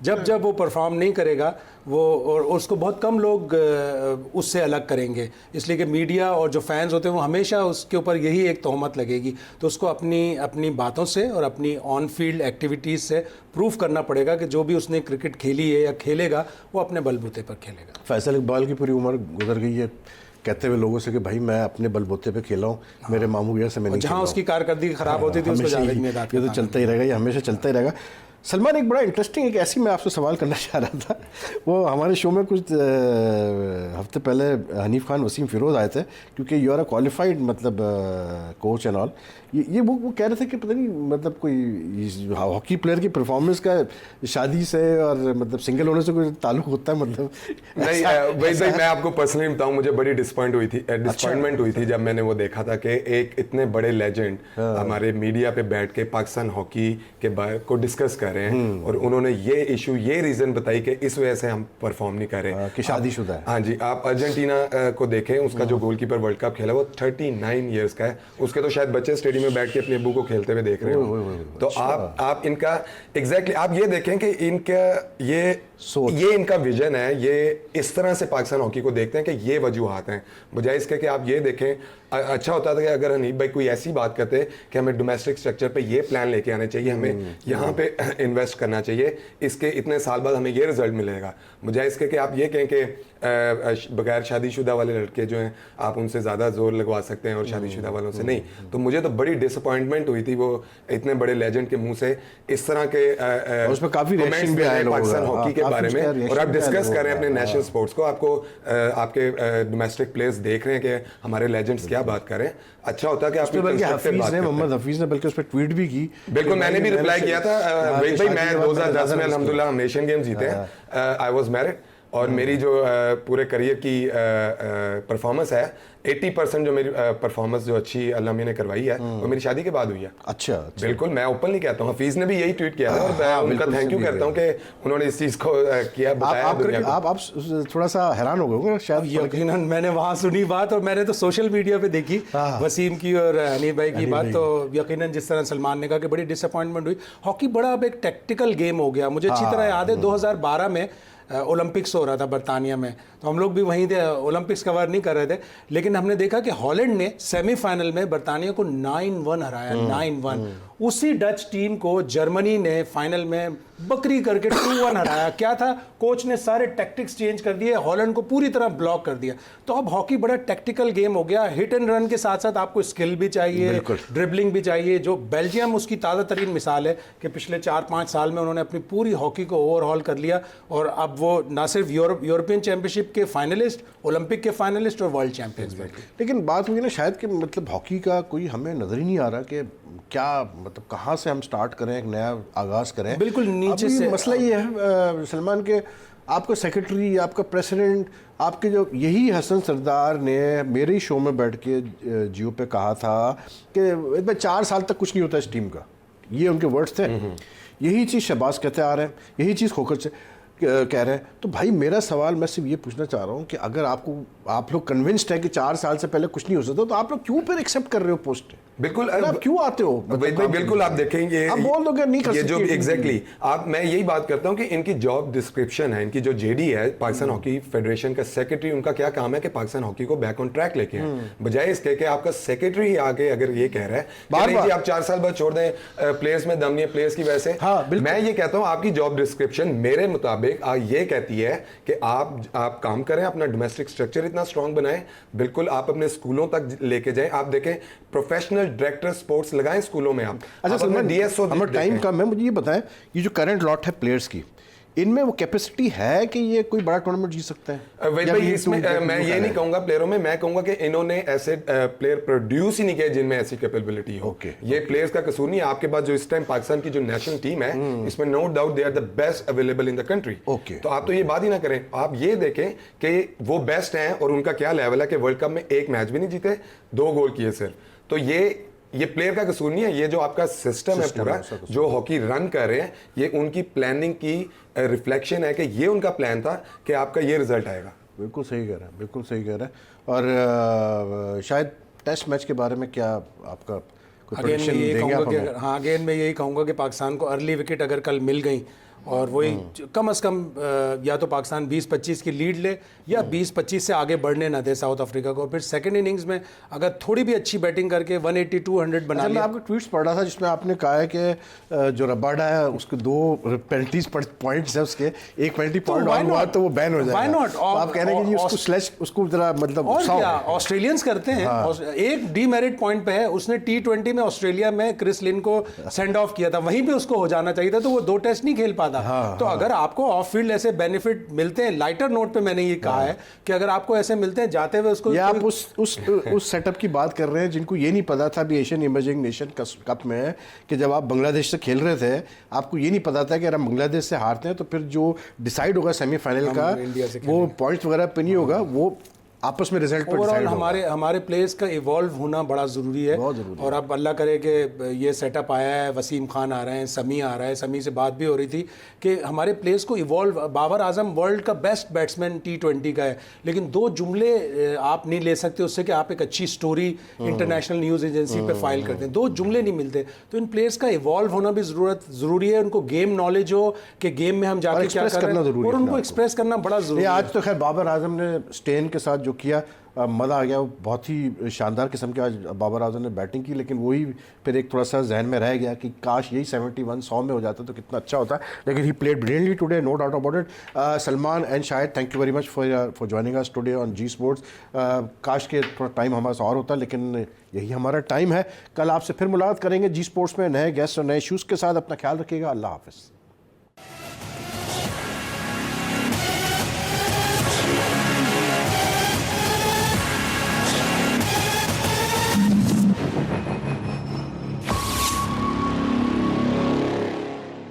जब वो परफॉर्म नहीं करेगा वो, और उसको बहुत कम लोग उससे अलग करेंगे, इसलिए कि मीडिया और जो फैंस होते हैं वो हमेशा उसके ऊपर यही एक तोहमत लगेगी। तो उसको अपनी बातों से और अपनी ऑन फील्ड एक्टिविटीज़ से प्रूफ करना पड़ेगा कि जो भी उसने क्रिकेट खेली है या खेलेगा वो अपने बलबूते पर खेलेगा। फैसल इकबाल की पूरी उम्र गुजर गई है कहते हुए लोगों से कि भाई मैं अपने बलबूते पे खेला हूँ, मेरे मामू भैया से मैं नहीं खेला हूँ। जहाँ उसकी कारकर्दगी खराब होती थी उसको जावेद में ये तो चलता ही रहेगा, ये हमेशा चलता ही रहेगा। सलमान, एक बड़ा इंटरेस्टिंग एक ऐसी मैं आपसे सवाल करना चाह रहा था। वो हमारे शो में कुछ हफ्ते पहले हनीफ खान वसीम फिरोज़ आए थे, क्योंकि यू आर अ क्वालिफाइड मतलब कोच एंड ऑल। ये वो कह रहे थे कि पता नहीं मतलब कोई हॉकी प्लेयर की परफॉर्मेंस का शादी से और मतलब सिंगल होने से कोई ताल्लुक होता है मतलब? नहीं, वैसे मैं आपको पर्सनली बताऊं, मुझे बड़ी डिसअपॉइंटमेंट हुई थी जब मैंने वो देखा था कि एक इतने बड़े लेजेंड हमारे मीडिया पे बैठ के पाकिस्तान हॉकी के बारे को डिस्कस कर रहे हैं और उन्होंने ये इशू, ये रीजन बताई कि इस वजह से हम परफॉर्म नहीं कर रहे कि शादीशुदा है। हाँ जी, आप अर्जेंटीना को देखें, उसका जो गोलकीपर वर्ल्ड कप खेला वो 39 इयर्स का है। उसके तो शायद बच्चे स्टेडियम में बैठ के अपने अब्बू को खेलते हुए देख रहे हो। तो आप इनका एग्जैक्टली आप ये देखें कि इनका ये इनका विजन है, ये इस तरह से पाकिस्तान हॉकी को देखते हैं कि ये वजूहात हैं, बजाय इसके कि आप ये देखें। अच्छा होता था कि अगर हनीफ भाई कोई ऐसी बात करते कि हमें डोमेस्टिक स्ट्रक्चर पे ये प्लान लेके आने चाहिए, हमें यहाँ पे इन्वेस्ट करना चाहिए, इसके इतने साल बाद हमें ये रिजल्ट मिलेगा, बजाय इसके कि आप ये कहें कि बगैर शादीशुदा वाले लड़के जो हैं आप उनसे ज़्यादा जोर लगवा सकते हैं और शादीशुदा वालों से नहीं। तो मुझे तो बड़ी डिसअपॉइंटमेंट हुई थी वो इतने बड़े लेजेंड के मुंह से इस तरह के उसमें काफ़ी रिएक्शन भी आए पाकिस्तान हॉकी के बारे में, और आप डिस्कस कर रहे हैं अपने नेशनल स्पोर्ट्स को, आपको आपके डोमेस्टिक प्लेयर्स देख रहे हैं कि हमारे लेजेंड्स क्या बात करें। अच्छा होता है कि आप मोहम्मद हफीज ने बल्कि उस पर ट्वीट भी की। बिल्कुल, मैंने भी रिप्लाई किया था भाई, मैं 2010 में अल्हम्दुलिल्लाह हम एशियन गेम्स जीते हैं, आई वाज मैरिड, और मेरी जो पूरे करियर की परफॉर्मेंस है 80% जो मेरी परफॉर्मेंस जो अच्छी अल्लाह ने करवाई है वो मेरी शादी के बाद हुई है। अच्छा। बिल्कुल, मैं ओपनली कहता हूँ, हफीज ने भी यही ट्वीट किया था और मैं उनका थैंक यू करता हूँ कि उन्होंने इस चीज़ को किया, बताया। आप थोड़ा सा हैरान हो गए शायद। यकीनन मैंने वहाँ सुनी बात, और मैंने तो सोशल मीडिया पे देखी वसीम की और हनीफ भाई की बात, तो यकीनन जिस तरह सलमान ने कहा कि बड़ी डिसअपॉइंटमेंट हुई। हॉकी बड़ा अब एक टैक्टिकल गेम हो गया। मुझे अच्छी तरह याद है 2012 में ओलंपिक्स हो रहा था बरतानिया में, तो हम लोग भी वहीं थे, ओलंपिक्स कवर नहीं कर रहे थे, लेकिन हमने देखा कि हॉलैंड ने सेमीफाइनल में बरतानिया को 9-1 हराया। 9-1 उसी डच टीम को जर्मनी ने फाइनल में बकरी करके 2-1 हराया। क्या था, कोच ने सारे टैक्टिक्स चेंज कर दिए, हॉलैंड को पूरी तरह ब्लॉक कर दिया। तो अब हॉकी बड़ा टैक्टिकल गेम हो गया। हिट एंड रन के साथ साथ आपको स्किल भी चाहिए, ड्रिबलिंग भी चाहिए। जो बेल्जियम उसकी ताज़ा तरीन मिसाल है कि पिछले 4-5 साल में उन्होंने अपनी पूरी हॉकी को ओवरहॉल कर लिया, और अब वो ना सिर्फ यूरोपियन चैंपियनशिप के फाइनलिस्ट, ओलंपिक के फाइनलिस्ट और वर्ल्ड चैंपियंस। लेकिन बात हुई ना शायद कि मतलब हॉकी का कोई हमें नजर ही नहीं आ रहा कि क्या मतलब कहाँ से हम स्टार्ट करें, एक नया आगाज़ करें। बिल्कुल नीचे से मसला ये है सलमान के, आपका सेक्रेटरी, आपका प्रेसिडेंट, आपके जो यही हसन सरदार ने मेरे ही शो में बैठ के जियो पे कहा था कि 4 साल तक कुछ नहीं होता इस टीम का, ये उनके वर्ड्स थे। यही चीज़ शहबाज कहते आ रहे हैं, यही चीज़ खोखर से कह रहे हैं। तो भाई मेरा सवाल मैं सिर्फ ये पूछना चाह रहा हूँ कि अगर आप लोग कन्विंस्ड है कि 4 साल से पहले कुछ नहीं हो सकता, तो आप लोग क्यों फिर एक्सेप्ट कर रहे हो पोस्ट? बिल्कुल, आप क्यों आते हो? बिल्कुल आप देखेंगे, आप बोल दो कि नहीं कर ये जो एग्जैक्टली मैं यही बात करता हूँ कि इनकी जॉब डिस्क्रिप्शन है, इनकी जो जेडी है पाकिस्तान हॉकी फेडरेशन का सेक्रेटरी, उनका क्या काम है कि पाकिस्तान हॉकी को बैक ऑन ट्रैक लेके आए, बजाय इसके कि आपका सेक्रेटरी आगे अगर ये कह रहा है कि नहीं जी आप 4 साल बाद छोड़ दें, प्लेयर्स में दम नहीं है, प्लेयर्स की वजह से। मैं ये कहता हूँ आपकी जॉब डिस्क्रिप्शन मेरे मुताबिक ये कहती है कि आप काम करें, अपना डोमेस्टिक स्ट्रक्चर इतना स्ट्रांग बनाएं, बिल्कुल आप अपने स्कूलों तक लेके जाएं। आप देखें प्रोफेशनल डायरेक्टर स्पोर्ट्स लगाएं स्कूलों में। आप अच्छा सलमान, डीएसओ हमारा टाइम कम है, मुझे ये बताएं ये जो करंट लॉट है प्लेयर्स की, इनमें वो कैपेसिटी है कि ये कोई बड़ा टूर्नामेंट जीत सकता है? भाई इसमें मैं ये नहीं कहूंगा प्लेयरों में, मैं कहूंगा कि इन्होंने ऐसे प्लेयर प्रोड्यूस ही नहीं किए जिनमें ऐसी कैपेबिलिटी हो। ये प्लेयर्स का कसूर नहीं है। आपके पास जो इस टाइम पाकिस्तान की जो नेशनल टीम है, इसमें no doubt they are the best available in the country. तो आप तो ये बात ही ना करें, आप ये देखें कि वो बेस्ट हैं और उनका क्या लेवल है कि वर्ल्ड कप में एक मैच भी नहीं जीते, 2 गोल किए सिर्फ। तो ये प्लेयर का कसूर नहीं है, ये जो आपका सिस्टम है पूरा जो हॉकी रन कर रहे हैं, ये उनकी प्लानिंग की रिफ्लेक्शन है कि ये उनका प्लान था कि आपका ये रिजल्ट आएगा। बिल्कुल सही कह रहे हैं, बिल्कुल सही कह रहे हैं। और शायद टेस्ट मैच के बारे में क्या आपका कोई अगेन मैं प्रेडिक्शन यही देंगे आप कहूँगा कि हमें? हाँ, अगेन मैं यही कहूँगा कि पाकिस्तान को अर्ली विकेट अगर कल मिल गई और वही कम से कम या तो पाकिस्तान 20-25 की लीड ले या 20-25 से आगे बढ़ने ना दे साउथ अफ्रीका को। फिर सेकंड इनिंग्स में अगर थोड़ी भी अच्छी बैटिंग करके 180-200 बना अच्छा, मैं लिया। आपके ट्वीट्स पढ़ रहा था जिसमें आपने कहा है कि जो रबाडा है उसके 2 पेनल्टीज पॉइंट्स है, उसके एक पेनल्टी पॉइंट why ऑन हुआ not? तो वो बैन हो जाएगा। Why not? तो आप कह रहे हैं कि जी उसको स्लैश उसको जरा मतलब और उकसाओ। क्या ऑस्ट्रेलियंस करते हैं। एक डीमेरिट पॉइंट पे है, उसने T20 में ऑस्ट्रेलिया में क्रिस लिन को सेंड ऑफ किया था, वहीं पे उसको हो जाना चाहिए था, तो वो 2 टेस्ट नहीं खेल पाता। तो अगर आपको ऑफ फील्ड ऐसे बेनिफिट मिलते हैं, लाइटर नोट पे मैंने ये कहा है कि अगर आपको ऐसे मिलते हैं जाते हुए उसको, या आप उस सेटअप की बात कर रहे हैं जिनको ये नहीं पता था अभी एशियन इमर्जिंग नेशन कप में कि जब आप बांग्लादेश से खेल रहे थे आपको ये नहीं पता था कि अगर हम बांग्लादेश से हारते हैं तो फिर जो डिसाइड होगा सेमीफाइनल का इंडिया से वो पॉइंट्स वगैरह पे नहीं होगा, वो आपस में रिजल्ट पर ओवरऑल डिसाइड होगा। हमारे प्लेयर्स का इवॉल्व होना बड़ा ज़रूरी है। बहुत ज़रूरी और अब अल्लाह करे कि ये सेटअप आया है, वसीम खान आ रहे हैं, समी आ रहा है, समी से बात भी हो रही थी कि हमारे प्लेयर्स को इवॉल्व, बाबर आजम वर्ल्ड का बेस्ट बैट्समैन T20 का है, लेकिन 2 जुमले आप नहीं ले सकते उससे कि आप एक अच्छी स्टोरी इंटरनेशनल न्यूज़ एजेंसी पे फाइल करते हैं, 2 जुमले नहीं मिलते। तो इन प्लेयर्स का इवॉल्व होना भी ज़रूरी है, उनको गेम नॉलेज हो कि गेम में हम जाके क्या कर रहे हैं और उनको एक्सप्रेस करना बड़ा ज़रूरी है। आज तो खैर बाबर आजम ने स्टेन के साथ जो किया मज़ा आ गया, बहुत ही शानदार किस्म के आज बाबर आजम ने बैटिंग की, लेकिन वही फिर एक थोड़ा सा जहन में रह गया कि काश यही 71-100 में हो जाता तो कितना अच्छा होता, लेकिन he played brilliantly today, no doubt about it. Salman and Shahid, thank you very much for joining us today on G sports. काश के थोड़ा टाइम हमारे साथ और होता, लेकिन यही हमारा टाइम है। कल आपसे फिर मुलाकात करेंगे जी स्पोर्ट्स में नए गेस्ट और नए इशूज़ के साथ। अपना ख्याल रखिएगा, अल्लाह हाफ़िज़।